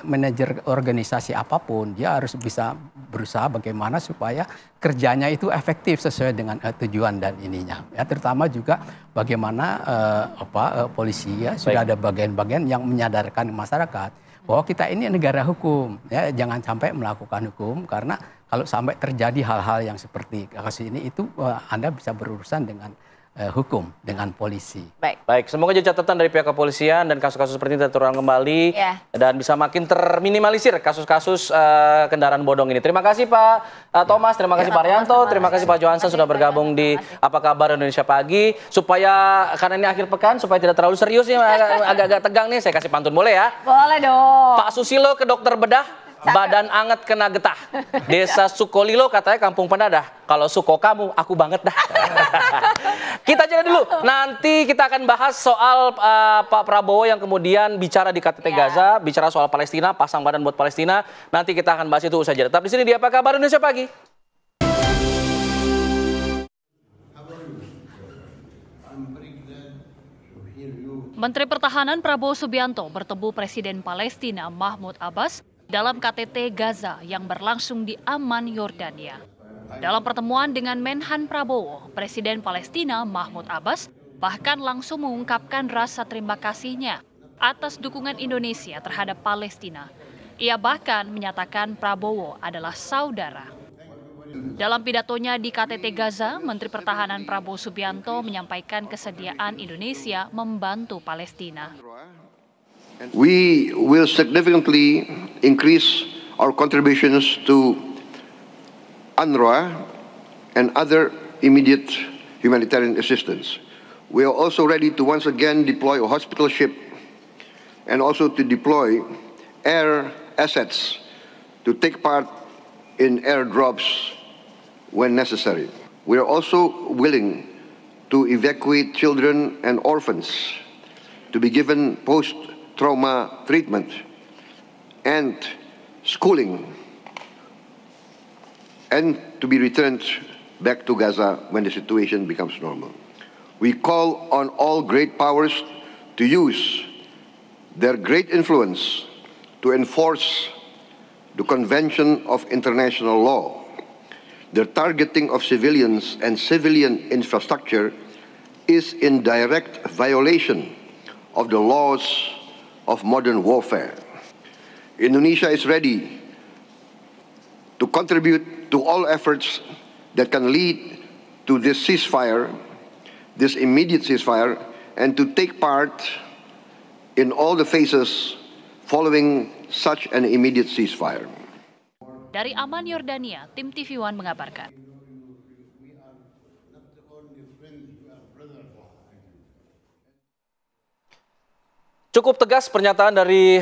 manajer organisasi apapun dia harus bisa berusaha bagaimana supaya kerjanya itu efektif sesuai dengan tujuan dan ininya, ya terutama juga bagaimana polisi ya sudah ada bagian-bagian yang menyadarkan masyarakat bahwa kita ini negara hukum, ya jangan sampai melakukan hukum karena kalau sampai terjadi hal-hal yang seperti kasus ini itu Anda bisa berurusan dengan hukum, dengan polisi. Baik, semoga jadi catatan dari pihak kepolisian dan kasus-kasus seperti ini terulang kembali dan bisa makin terminimalisir kasus-kasus kendaraan bodong ini. Terima kasih Pak Thomas, terima kasih Pak Arianto, terima kasih Pak Johansen sudah bergabung di Apa Kabar Indonesia Pagi. Supaya karena ini akhir pekan, supaya tidak terlalu serius nih, agak-agak tegang nih, saya kasih pantun boleh ya? Boleh dong. Pak Susilo ke dokter bedah. Badan anget kena getah. Desa Sukolilo katanya kampung penadah. Kalau suko kamu, aku banget dah. Kita jeda dulu. Nanti kita akan bahas soal Pak Prabowo yang kemudian bicara di KTT Gaza, bicara soal Palestina, pasang badan buat Palestina. Nanti kita akan bahas itu usai jeda. Tetap di sini di Apa Kabar Indonesia Pagi. Menteri Pertahanan Prabowo Subianto bertemu Presiden Palestina Mahmud Abbas dalam KTT Gaza yang berlangsung di Amman, Yordania. Dalam pertemuan dengan Menhan Prabowo, Presiden Palestina Mahmud Abbas bahkan langsung mengungkapkan rasa terima kasihnya atas dukungan Indonesia terhadap Palestina. Ia bahkan menyatakan Prabowo adalah saudara. Dalam pidatonya di KTT Gaza, Menteri Pertahanan Prabowo Subianto menyampaikan kesediaan Indonesia membantu Palestina. We will significantly increase our contributions to UNRWA and other immediate humanitarian assistance. We are also ready to once again deploy a hospital ship and also to deploy air assets to take part in airdrops when necessary. We are also willing to evacuate children and orphans to be given post-trauma treatment and schooling and to be returned back to Gaza when the situation becomes normal. We call on all great powers to use their great influence to enforce the Convention of International Law. The targeting of civilians and civilian infrastructure is in direct violation of the laws of modern warfare. Indonesia is ready to contribute to all efforts that can lead to this ceasefire, this immediate ceasefire, and to take part in all the phases following such an immediate ceasefire. Dari Amman, Yordania, tim TV One mengabarkan. Cukup tegas pernyataan dari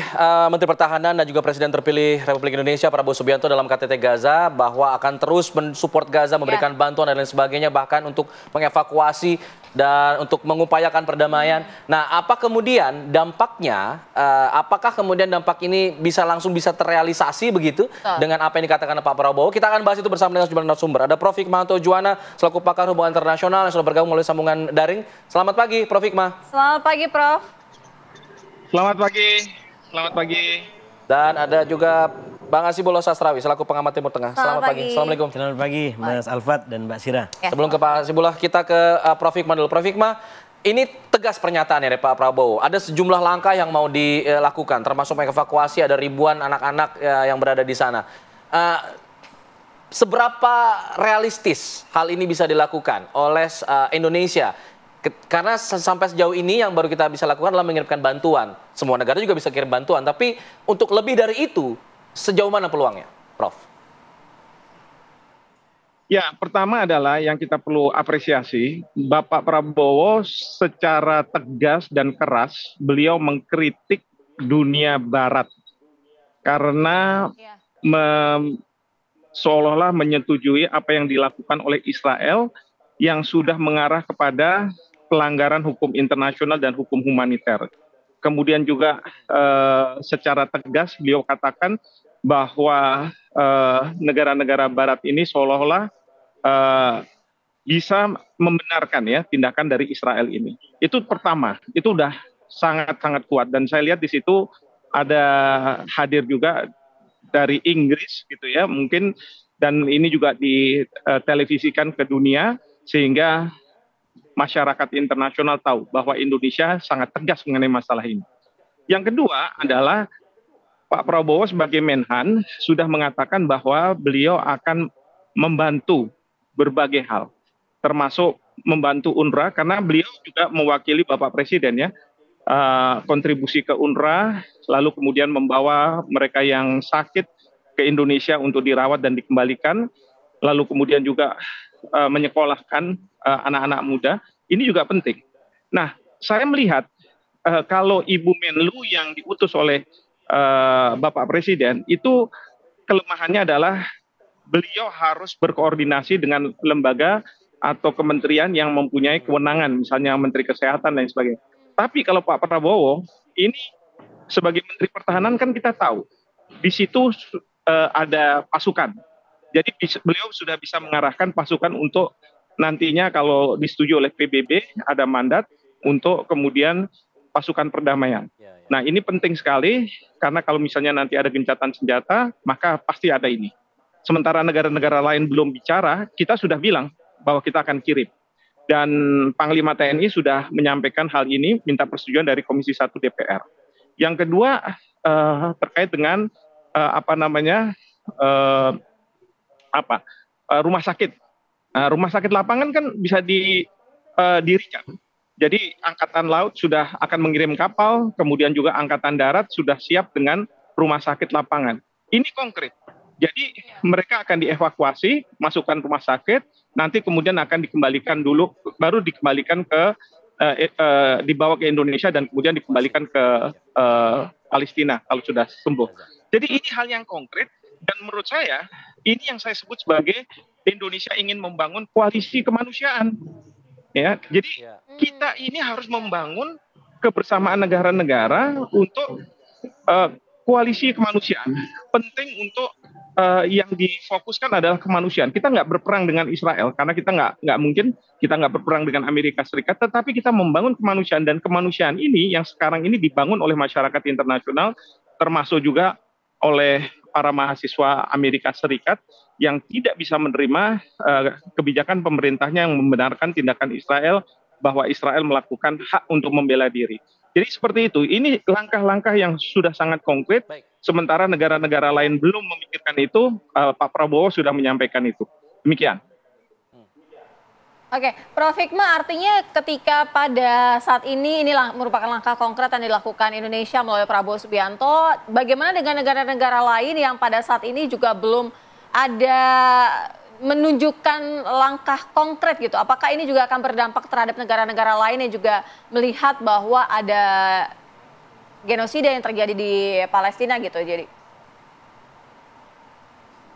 Menteri Pertahanan dan juga Presiden terpilih Republik Indonesia Prabowo Subianto dalam KTT Gaza bahwa akan terus mensupport Gaza, memberikan bantuan dan lain sebagainya, bahkan untuk mengevakuasi dan untuk mengupayakan perdamaian. Nah, apa kemudian dampaknya? Apakah kemudian dampak ini langsung bisa terrealisasi begitu dengan apa yang dikatakan Pak Prabowo? Kita akan bahas itu bersama dengan sejumlah narasumber. Ada Prof Hikmahanto Juwana selaku pakar hubungan internasional yang sudah bergabung melalui sambungan daring. Selamat pagi, Prof Hikmah. Selamat pagi, Prof. Selamat pagi, selamat pagi. Dan ada juga Bang Hasibuloh Sastrawi selaku pengamat Timur Tengah. Selamat pagi. Assalamualaikum. Selamat pagi, Mas Alfat dan Mbak Sira. Sebelum ke Pak Hasibuloh, kita ke Prof Hikmah dulu. Prof Hikmah, ini tegas pernyataannya dari Pak Prabowo. Ada sejumlah langkah yang mau dilakukan, termasuk mengevakuasi ada ribuan anak-anak yang berada di sana. Seberapa realistis hal ini bisa dilakukan oleh Indonesia? Karena sampai sejauh ini yang baru kita bisa lakukan adalah mengirimkan bantuan. Semua negara juga bisa kirim bantuan, tapi untuk lebih dari itu, sejauh mana peluangnya, Prof? Ya, pertama adalah yang kita perlu apresiasi, Bapak Prabowo secara tegas dan keras, beliau mengkritik dunia Barat. Karena seolah-olah menyetujui apa yang dilakukan oleh Israel yang sudah mengarah kepada pelanggaran hukum internasional dan hukum humaniter. Kemudian juga secara tegas beliau katakan bahwa negara-negara Barat ini seolah-olah bisa membenarkan ya tindakan dari Israel ini. Itu pertama, itu udah sangat-sangat kuat dan saya lihat di situ ada hadir juga dari Inggris gitu ya mungkin, dan ini juga ditelevisikan ke dunia sehingga masyarakat internasional tahu bahwa Indonesia sangat tegas mengenai masalah ini. Yang kedua adalah Pak Prabowo sebagai Menhan sudah mengatakan bahwa beliau akan membantu berbagai hal, termasuk membantu UNRWA karena beliau juga mewakili Bapak Presiden ya, kontribusi ke UNRWA, lalu kemudian membawa mereka yang sakit ke Indonesia untuk dirawat dan dikembalikan, lalu kemudian juga menyekolahkan anak-anak muda, ini juga penting. Nah, saya melihat kalau Ibu Menlu yang diutus oleh Bapak Presiden, itu kelemahannya adalah beliau harus berkoordinasi dengan lembaga atau kementerian yang mempunyai kewenangan, misalnya Menteri Kesehatan dan sebagainya. Tapi kalau Pak Prabowo, ini sebagai Menteri Pertahanan kan kita tahu, di situ ada pasukan. Jadi beliau sudah bisa mengarahkan pasukan untuk nantinya kalau disetujui oleh PBB ada mandat untuk kemudian pasukan perdamaian. Nah ini penting sekali karena kalau misalnya nanti ada gencatan senjata maka pasti ada ini. Sementara negara-negara lain belum bicara, kita sudah bilang bahwa kita akan kirim. Dan Panglima TNI sudah menyampaikan hal ini, minta persetujuan dari Komisi 1 DPR. Yang kedua terkait dengan rumah sakit. Rumah sakit lapangan kan bisa didirikan. Jadi Angkatan Laut sudah akan mengirim kapal, kemudian juga Angkatan Darat sudah siap dengan rumah sakit lapangan. Ini konkret. Jadi mereka akan dievakuasi, masukkan rumah sakit, nanti kemudian akan dikembalikan dulu, baru dikembalikan dibawa ke Indonesia dan kemudian dikembalikan ke Palestina kalau sudah sembuh. Jadi ini hal yang konkret. Dan menurut saya, ini yang saya sebut sebagai Indonesia ingin membangun koalisi kemanusiaan. Ya, jadi kita ini harus membangun kebersamaan negara-negara untuk koalisi kemanusiaan. Penting untuk yang difokuskan adalah kemanusiaan. Kita nggak berperang dengan Israel, karena kita nggak mungkin kita nggak berperang dengan Amerika Serikat, tetapi kita membangun kemanusiaan. Dan kemanusiaan ini yang sekarang ini dibangun oleh masyarakat internasional, termasuk juga oleh para mahasiswa Amerika Serikat yang tidak bisa menerima kebijakan pemerintahnya yang membenarkan tindakan Israel bahwa Israel melakukan hak untuk membela diri. Jadi seperti itu, ini langkah-langkah yang sudah sangat konkret, sementara negara-negara lain belum memikirkan itu, Pak Prabowo sudah menyampaikan itu. Demikian. Oke, Prof Hikmah, artinya ketika pada saat ini merupakan langkah konkret yang dilakukan Indonesia melalui Prabowo Subianto, bagaimana dengan negara-negara lain yang pada saat ini juga belum ada menunjukkan langkah konkret gitu? Apakah ini juga akan berdampak terhadap negara-negara lain yang juga melihat bahwa ada genosida yang terjadi di Palestina gitu. Jadi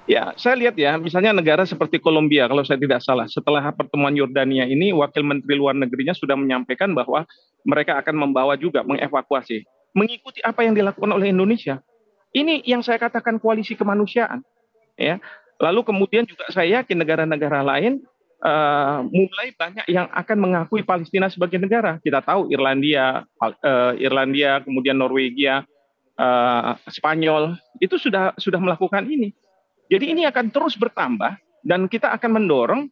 ya, saya lihat ya, misalnya negara seperti Kolombia, kalau saya tidak salah, setelah pertemuan Yordania ini, Wakil Menteri Luar Negerinya sudah menyampaikan bahwa mereka akan membawa juga, mengevakuasi, mengikuti apa yang dilakukan oleh Indonesia. Ini yang saya katakan koalisi kemanusiaan. Ya. Lalu kemudian juga saya yakin negara-negara lain mulai banyak yang akan mengakui Palestina sebagai negara. Kita tahu Irlandia, kemudian Norwegia, Spanyol, itu sudah melakukan ini. Jadi ini akan terus bertambah dan kita akan mendorong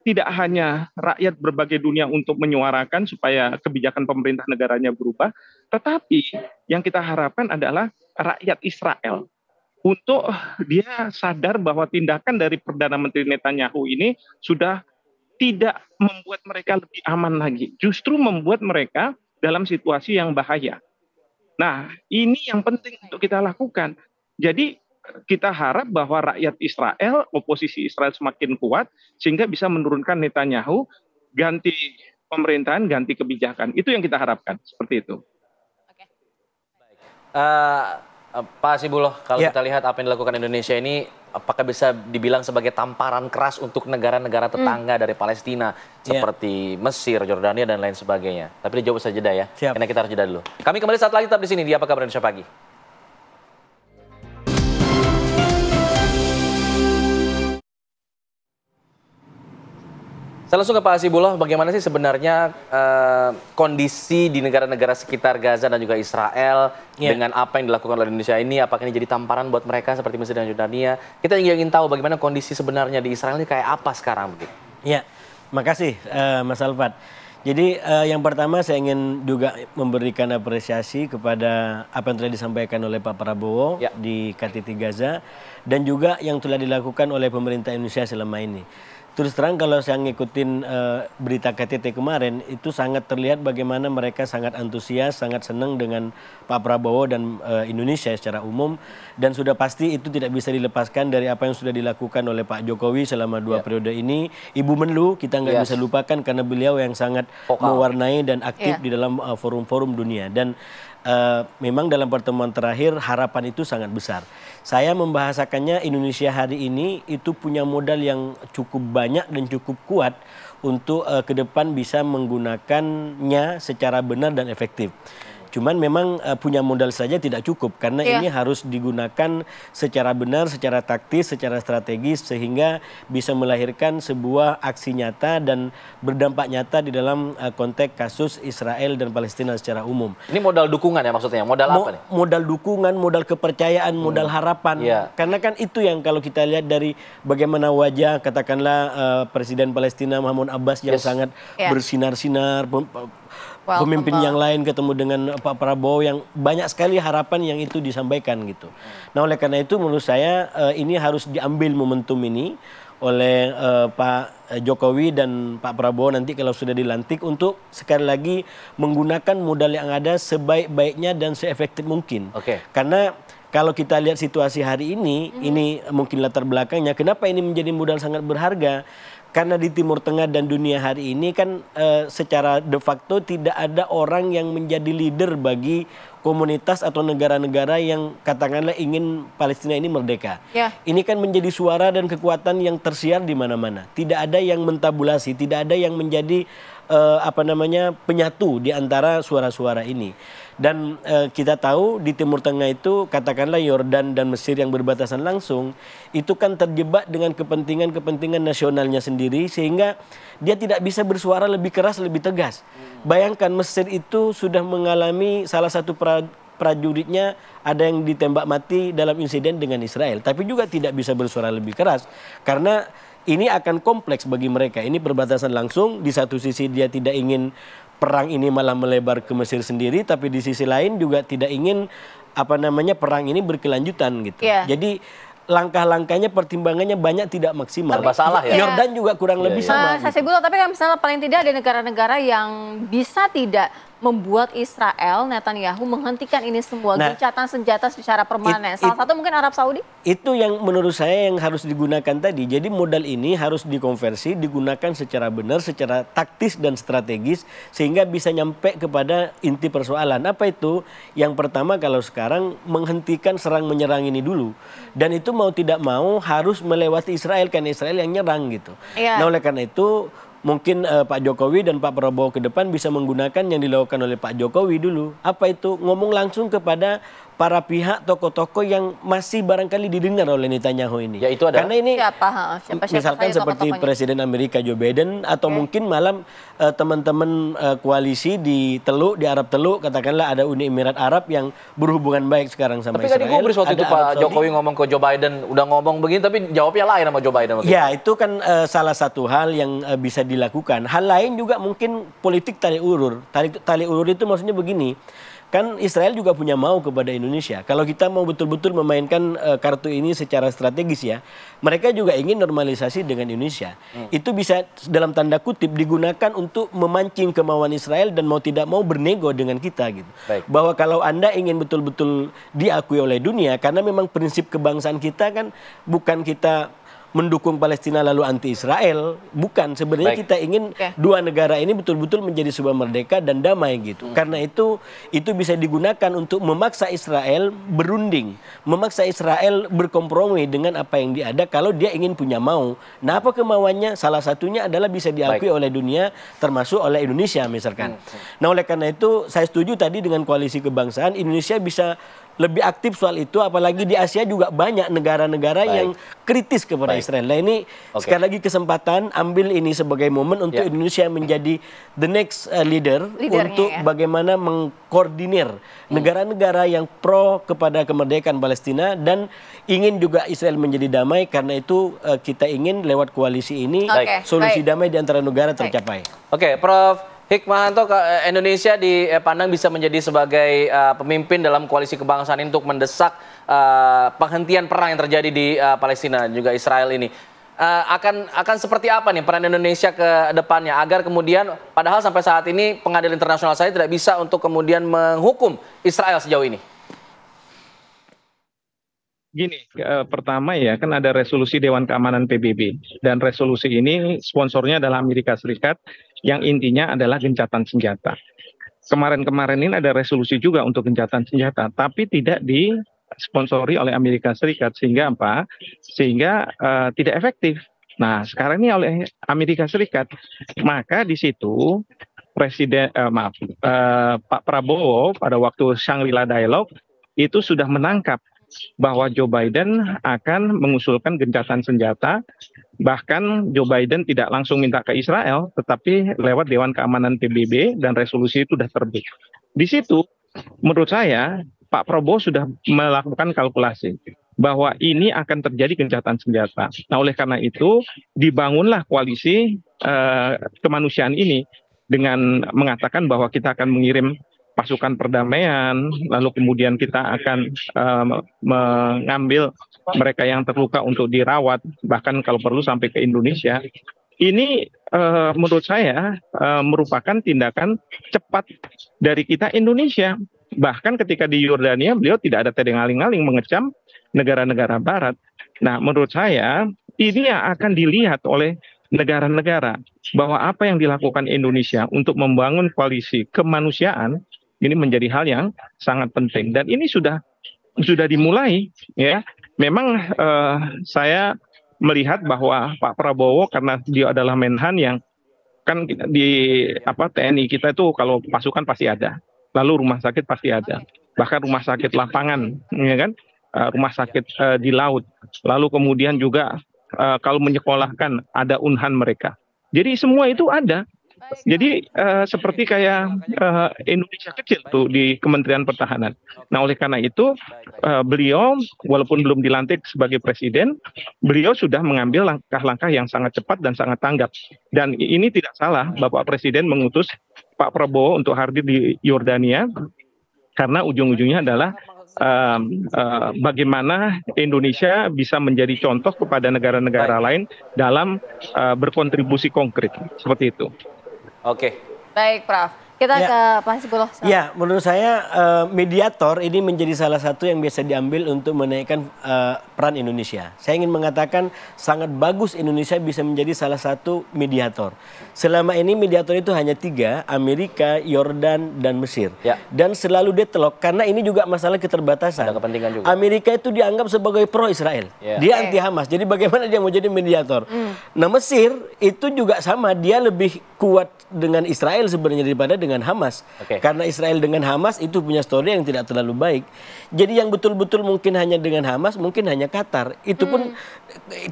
tidak hanya rakyat berbagai dunia untuk menyuarakan supaya kebijakan pemerintah negaranya berubah, tetapi yang kita harapkan adalah rakyat Israel untuk dia sadar bahwa tindakan dari Perdana Menteri Netanyahu ini sudah tidak membuat mereka lebih aman lagi, justru membuat mereka dalam situasi yang bahaya. Nah, ini yang penting untuk kita lakukan. Jadi kita harap bahwa rakyat Israel, oposisi Israel semakin kuat sehingga bisa menurunkan Netanyahu, ganti pemerintahan, ganti kebijakan. Itu yang kita harapkan, seperti itu. Pak Hasibuloh, kalau kita lihat apa yang dilakukan Indonesia ini, apakah bisa dibilang sebagai tamparan keras untuk negara-negara tetangga dari Palestina seperti Mesir, Yordania dan lain sebagainya? Tapi dijawab saja jeda ya, karena kita harus jeda dulu. Kami kembali saat lagi tetap di sini di Apa Kabar Indonesia Pagi. Saya langsung ke Pak Hasibuloh, bagaimana sih sebenarnya kondisi di negara-negara sekitar Gaza dan juga Israel dengan apa yang dilakukan oleh Indonesia ini? Apakah ini jadi tamparan buat mereka seperti Mesir dan Yordania? Kita ingin tahu bagaimana kondisi sebenarnya di Israel ini kayak apa sekarang begitu. Ya, makasih Mas Alfat. Jadi yang pertama saya ingin juga memberikan apresiasi kepada apa yang telah disampaikan oleh Pak Prabowo di KTT Gaza dan juga yang telah dilakukan oleh pemerintah Indonesia selama ini. Terus terang kalau saya ngikutin berita KTT kemarin, itu sangat terlihat bagaimana mereka sangat antusias, sangat senang dengan Pak Prabowo dan Indonesia secara umum. Dan sudah pasti itu tidak bisa dilepaskan dari apa yang sudah dilakukan oleh Pak Jokowi selama 2 periode ini. Ibu Menlu kita nggak bisa lupakan karena beliau yang sangat mewarnai dan aktif di dalam forum-forum dunia. Dan memang dalam pertemuan terakhir harapan itu sangat besar. Saya membahasakannya Indonesia hari ini itu punya modal yang cukup banyak dan cukup kuat untuk ke depan bisa menggunakannya secara benar dan efektif. Cuman memang punya modal saja tidak cukup karena ini harus digunakan secara benar, secara taktis, secara strategis sehingga bisa melahirkan sebuah aksi nyata dan berdampak nyata di dalam konteks kasus Israel dan Palestina secara umum. Ini modal dukungan ya maksudnya? Modal apa nih? Modal dukungan, modal kepercayaan, modal harapan. Karena kan itu yang kalau kita lihat dari bagaimana wajah katakanlah Presiden Palestina Mahmud Abbas yang sangat bersinar-sinar, pemimpin yang lain ketemu dengan Pak Prabowo yang banyak sekali harapan yang itu disampaikan gitu. Nah oleh karena itu menurut saya ini harus diambil momentum ini oleh Pak Jokowi dan Pak Prabowo nanti kalau sudah dilantik untuk sekali lagi menggunakan modal yang ada sebaik-baiknya dan seefektif mungkin. Karena kalau kita lihat situasi hari ini mungkin latar belakangnya kenapa ini menjadi modal sangat berharga. Karena di Timur Tengah dan dunia hari ini kan secara de facto tidak ada orang yang menjadi leader bagi komunitas atau negara-negara yang katakanlah ingin Palestina ini merdeka. Ini kan menjadi suara dan kekuatan yang tersiar di mana-mana. Tidak ada yang mentabulasi, tidak ada yang menjadi penyatu di antara suara-suara ini. Dan kita tahu di Timur Tengah itu katakanlah Yordan dan Mesir yang berbatasan langsung itu kan terjebak dengan kepentingan-kepentingan nasionalnya sendiri sehingga dia tidak bisa bersuara lebih keras, lebih tegas. Bayangkan Mesir itu sudah mengalami salah satu prajuritnya ada yang ditembak mati dalam insiden dengan Israel, tapi juga tidak bisa bersuara lebih keras karena ini akan kompleks bagi mereka. Ini perbatasan langsung, di satu sisi dia tidak ingin perang ini malah melebar ke Mesir sendiri, tapi di sisi lain juga tidak ingin perang ini berkelanjutan gitu. Jadi langkah-langkahnya pertimbangannya banyak tidak maksimal. Masalah ya. Yordan juga kurang lebih sama. Hasibuloh, tapi kan misalnya paling tidak ada negara-negara yang bisa tidak membuat Israel, Netanyahu menghentikan ini semua, gencatan senjata secara permanen? Salah satu mungkin Arab Saudi? Itu yang menurut saya yang harus digunakan tadi. Jadi modal ini harus dikonversi, digunakan secara benar, secara taktis dan strategis, sehingga bisa nyampe kepada inti persoalan. Apa itu? Yang pertama, kalau sekarang menghentikan serang menyerang ini dulu. Dan itu mau tidak mau harus melewati Israel, karena Israel yang nyerang gitu. Nah, oleh karena itu mungkin Pak Jokowi dan Pak Prabowo ke depan bisa menggunakan yang dilakukan oleh Pak Jokowi dulu. Apa itu? Ngomong langsung kepada para pihak, tokoh-tokoh yang masih barangkali didengar oleh Netanyahu ini. Ya, itu adalah karena ini siapa misalkan seperti Presiden Amerika Joe Biden, atau mungkin malam teman-teman koalisi di Teluk, di Arab Teluk, katakanlah ada Uni Emirat Arab yang berhubungan baik sekarang sama Israel. Tapi kan digubris waktu itu Pak Jokowi ngomong ke Joe Biden, udah ngomong begini tapi jawabnya lain sama Joe Biden. Ya, itu kan salah satu hal yang bisa dilakukan. Hal lain juga mungkin politik tarik ulur. Tarik ulur itu maksudnya begini. Kan Israel juga punya mau kepada Indonesia. Kalau kita mau betul-betul memainkan kartu ini secara strategis ya, mereka juga ingin normalisasi dengan Indonesia. Itu bisa dalam tanda kutip digunakan untuk memancing kemauan Israel dan mau tidak mau bernego dengan kita gitu. Bahwa kalau Anda ingin betul-betul diakui oleh dunia, karena memang prinsip kebangsaan kita kan bukan kita mendukung Palestina lalu anti Israel, bukan. Sebenarnya kita ingin dua negara ini betul-betul menjadi sebuah merdeka dan damai gitu. Karena itu bisa digunakan untuk memaksa Israel berunding, memaksa Israel berkompromi dengan apa yang dia ada kalau dia ingin punya mau. Nah, apa kemauannya? Salah satunya adalah bisa diakui oleh dunia, termasuk oleh Indonesia misalkan. Nah, oleh karena itu saya setuju tadi dengan koalisi kebangsaan, Indonesia bisa lebih aktif soal itu, apalagi di Asia juga banyak negara-negara yang kritis kepada Israel. Nah, ini sekali lagi kesempatan, ambil ini sebagai momen untuk Indonesia menjadi the next leader untuk bagaimana mengkoordinir negara-negara yang pro kepada kemerdekaan Palestina dan ingin juga Israel menjadi damai. Karena itu kita ingin lewat koalisi ini solusi damai di antara negara tercapai. Oke, Prof. Hikmahanto, Indonesia dipandang bisa menjadi sebagai pemimpin dalam koalisi kebangsaan ini untuk mendesak penghentian perang yang terjadi di Palestina dan juga Israel ini. Akan seperti apa nih peran Indonesia ke depannya agar kemudian padahal sampai saat ini pengadilan internasional saja tidak bisa untuk kemudian menghukum Israel sejauh ini? Gini, pertama ya kan ada resolusi Dewan Keamanan PBB dan resolusi ini sponsornya adalah Amerika Serikat yang intinya adalah gencatan senjata. Kemarin-kemarin ini ada resolusi juga untuk gencatan senjata, tapi tidak disponsori oleh Amerika Serikat sehingga apa? Sehingga tidak efektif. Nah, sekarang ini oleh Amerika Serikat, maka di situ Pak Prabowo pada waktu Shangri-La Dialogue itu sudah menangkap bahwa Joe Biden akan mengusulkan gencatan senjata. Bahkan Joe Biden tidak langsung minta ke Israel, tetapi lewat Dewan Keamanan PBB dan resolusi itu sudah terbit. Di situ, menurut saya, Pak Prabowo sudah melakukan kalkulasi bahwa ini akan terjadi gencatan senjata. Nah, oleh karena itu, dibangunlah koalisi kemanusiaan ini dengan mengatakan bahwa kita akan mengirim pasukan perdamaian, lalu kemudian kita akan mengambil mereka yang terluka untuk dirawat, bahkan kalau perlu sampai ke Indonesia. Ini menurut saya merupakan tindakan cepat dari kita Indonesia. Bahkan ketika di Yordania, beliau tidak ada tedeng-aling-aling mengecam negara-negara Barat. Nah, menurut saya ini yang akan dilihat oleh negara-negara bahwa apa yang dilakukan Indonesia untuk membangun koalisi kemanusiaan ini menjadi hal yang sangat penting dan ini sudah dimulai ya. Memang saya melihat bahwa Pak Prabowo karena dia adalah Menhan yang kan di TNI kita itu kalau pasukan pasti ada, lalu rumah sakit pasti ada, bahkan rumah sakit lapangan ya kan, rumah sakit di laut, lalu kemudian juga kalau menyekolahkan ada unhan mereka. Jadi semua itu ada. Jadi seperti kayak Indonesia kecil tuh di Kementerian Pertahanan. Nah, oleh karena itu beliau walaupun belum dilantik sebagai presiden, beliau sudah mengambil langkah-langkah yang sangat cepat dan sangat tanggap. Dan ini tidak salah Bapak Presiden mengutus Pak Prabowo untuk hadir di Yordania karena ujung-ujungnya adalah bagaimana Indonesia bisa menjadi contoh kepada negara-negara lain dalam berkontribusi konkret seperti itu. Oke. Baik, Prof. Kita ke Pak Hasibullah. Ya, menurut saya mediator ini menjadi salah satu yang bisa diambil untuk menaikkan peran Indonesia. Saya ingin mengatakan sangat bagus Indonesia bisa menjadi salah satu mediator. Selama ini mediator itu hanya 3, Amerika, Yordan, dan Mesir. Ya. Dan selalu deadlock karena ini juga masalah keterbatasan. Ada kepentingan juga. Amerika itu dianggap sebagai pro-Israel. Ya. Dia anti Hamas. Jadi bagaimana dia mau jadi mediator? Nah, Mesir itu juga sama, dia lebih kuat dengan Israel sebenarnya daripada dengan Hamas. Karena Israel dengan Hamas itu punya story yang tidak terlalu baik. Jadi yang betul-betul mungkin hanya dengan Hamas, mungkin hanya Qatar. Itu pun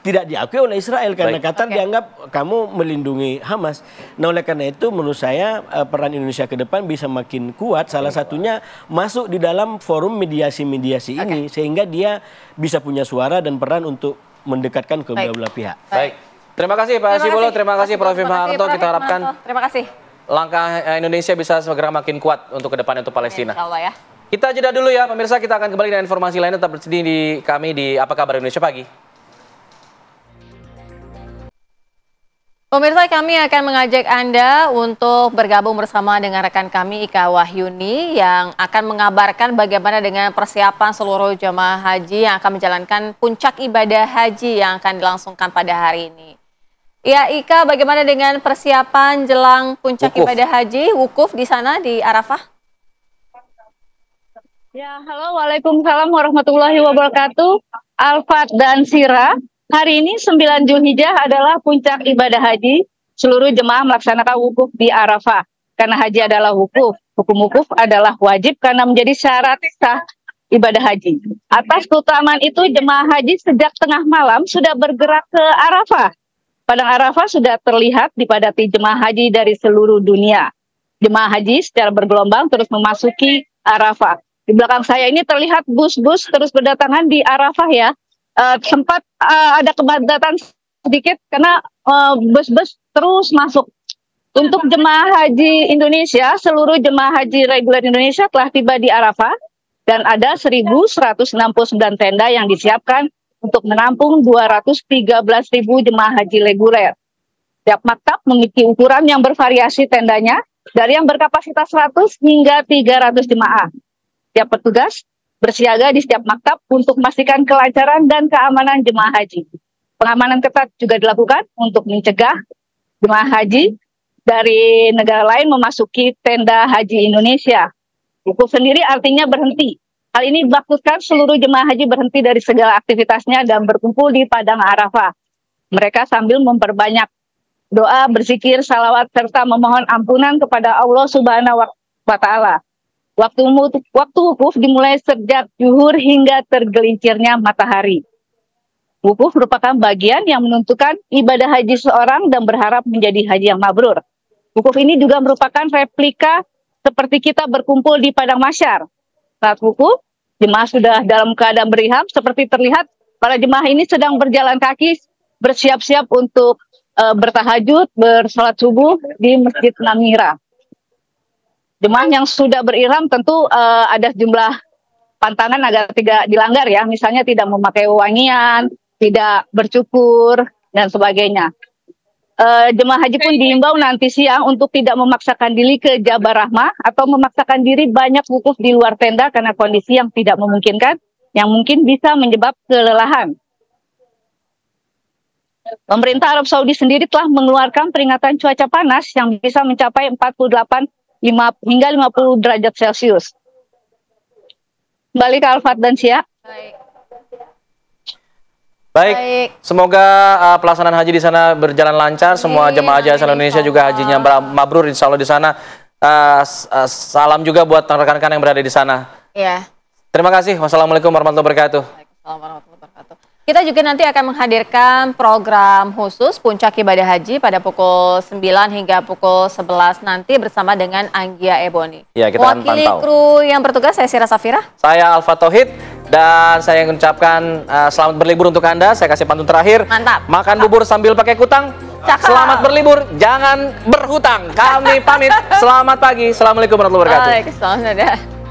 tidak diakui oleh Israel karena Qatar dianggap kamu melindungi Hamas. Nah, oleh karena itu menurut saya peran Indonesia ke depan bisa makin kuat. Salah satunya masuk di dalam forum mediasi-mediasi ini sehingga dia bisa punya suara dan peran untuk mendekatkan ke belah pihak. Baik. Terima kasih Pak Hasibullah, terima kasih Prof. Hikmahanto. Kita harapkan terima kasih. Langkah Indonesia bisa segera makin kuat untuk ke depan untuk Palestina. Insya Allah ya. Kita jeda dulu ya pemirsa, kita akan kembali dengan informasi lain. Tetap bersama di kami di Apa Kabar Indonesia Pagi. Pemirsa, kami akan mengajak Anda untuk bergabung bersama dengan rekan kami Ika Wahyuni yang akan mengabarkan bagaimana dengan persiapan seluruh jemaah haji yang akan menjalankan puncak ibadah haji yang akan dilangsungkan pada hari ini. Ya, Ika, bagaimana dengan persiapan jelang puncak ibadah haji, wukuf di sana di Arafah? Ya, halo, waalaikumsalam warahmatullahi wabarakatuh. Alfat dan Sira. Hari ini 9 Zulhijjah adalah puncak ibadah haji. Seluruh jemaah melaksanakan wukuf di Arafah. Karena haji adalah wukuf. Hukum wukuf adalah wajib karena menjadi syarat sah ibadah haji. Atas keutamaan itu jemaah haji sejak tengah malam sudah bergerak ke Arafah. Padang Arafah sudah terlihat dipadati jemaah haji dari seluruh dunia. Jemaah haji secara bergelombang terus memasuki Arafah. Di belakang saya ini terlihat bus-bus terus berdatangan di Arafah ya. Sempat ada kepadatan sedikit karena bus-bus terus masuk. Untuk jemaah haji Indonesia, seluruh jemaah haji reguler Indonesia telah tiba di Arafah dan ada 1.169 tenda yang disiapkan untuk menampung 213.000 jemaah haji reguler. Setiap maktab memiliki ukuran yang bervariasi tendanya dari yang berkapasitas 100 hingga 300 jemaah. Setiap petugas bersiaga di setiap maktab untuk memastikan kelancaran dan keamanan jemaah haji. Pengamanan ketat juga dilakukan untuk mencegah jemaah haji dari negara lain memasuki tenda haji Indonesia. Wukuf sendiri artinya berhenti. Hal ini dimaksudkan seluruh jemaah haji berhenti dari segala aktivitasnya dan berkumpul di Padang Arafah. Mereka sambil memperbanyak doa, berzikir, salawat, serta memohon ampunan kepada Allah Subhanahu wa Ta'ala. Waktu wukuf dimulai sejak zuhur hingga tergelincirnya matahari. Wukuf merupakan bagian yang menentukan ibadah haji seorang dan berharap menjadi haji yang mabrur. Wukuf ini juga merupakan replika seperti kita berkumpul di padang mahsyar. Saat wukuf, jemaah sudah dalam keadaan berihram, seperti terlihat para jemaah ini sedang berjalan kaki, bersiap-siap untuk bertahajud, bersalat subuh di Masjid Namira. Jemaah yang sudah berihram tentu ada sejumlah pantangan agar tidak dilanggar ya, misalnya tidak memakai wewangian, tidak bercukur, dan sebagainya. Jemaah haji pun diimbau nanti siang untuk tidak memaksakan diri ke Jabal Rahmah atau memaksakan diri banyak wukuf di luar tenda karena kondisi yang tidak memungkinkan, yang mungkin bisa menyebab kelelahan. Pemerintah Arab Saudi sendiri telah mengeluarkan peringatan cuaca panas yang bisa mencapai 48 hingga 50 derajat Celcius. Kembali ke Alfat dan Sia. Baik. Semoga pelaksanaan haji di sana berjalan lancar. Semua jemaah haji asal Indonesia juga hajinya mabrur insya Allah di sana. Salam juga buat rekan-rekan yang berada di sana. Iya. Terima kasih. Wassalamualaikum warahmatullahi wabarakatuh. Kita juga nanti akan menghadirkan program khusus Puncak Ibadah Haji pada pukul 9 hingga pukul 11 nanti bersama dengan Anggia Ebony. Ya, kita akan Wakili pantau. kru yang bertugas, saya Sira Safira. Saya Alfa Tauhid dan saya mengucapkan selamat berlibur untuk Anda. Saya kasih pantun terakhir. Mantap. Makan bubur sambil pakai kutang. Cakep. Selamat berlibur, jangan berhutang. Kami pamit. Selamat pagi. Assalamualaikum warahmatullahi wabarakatuh. Waalaikumsalam.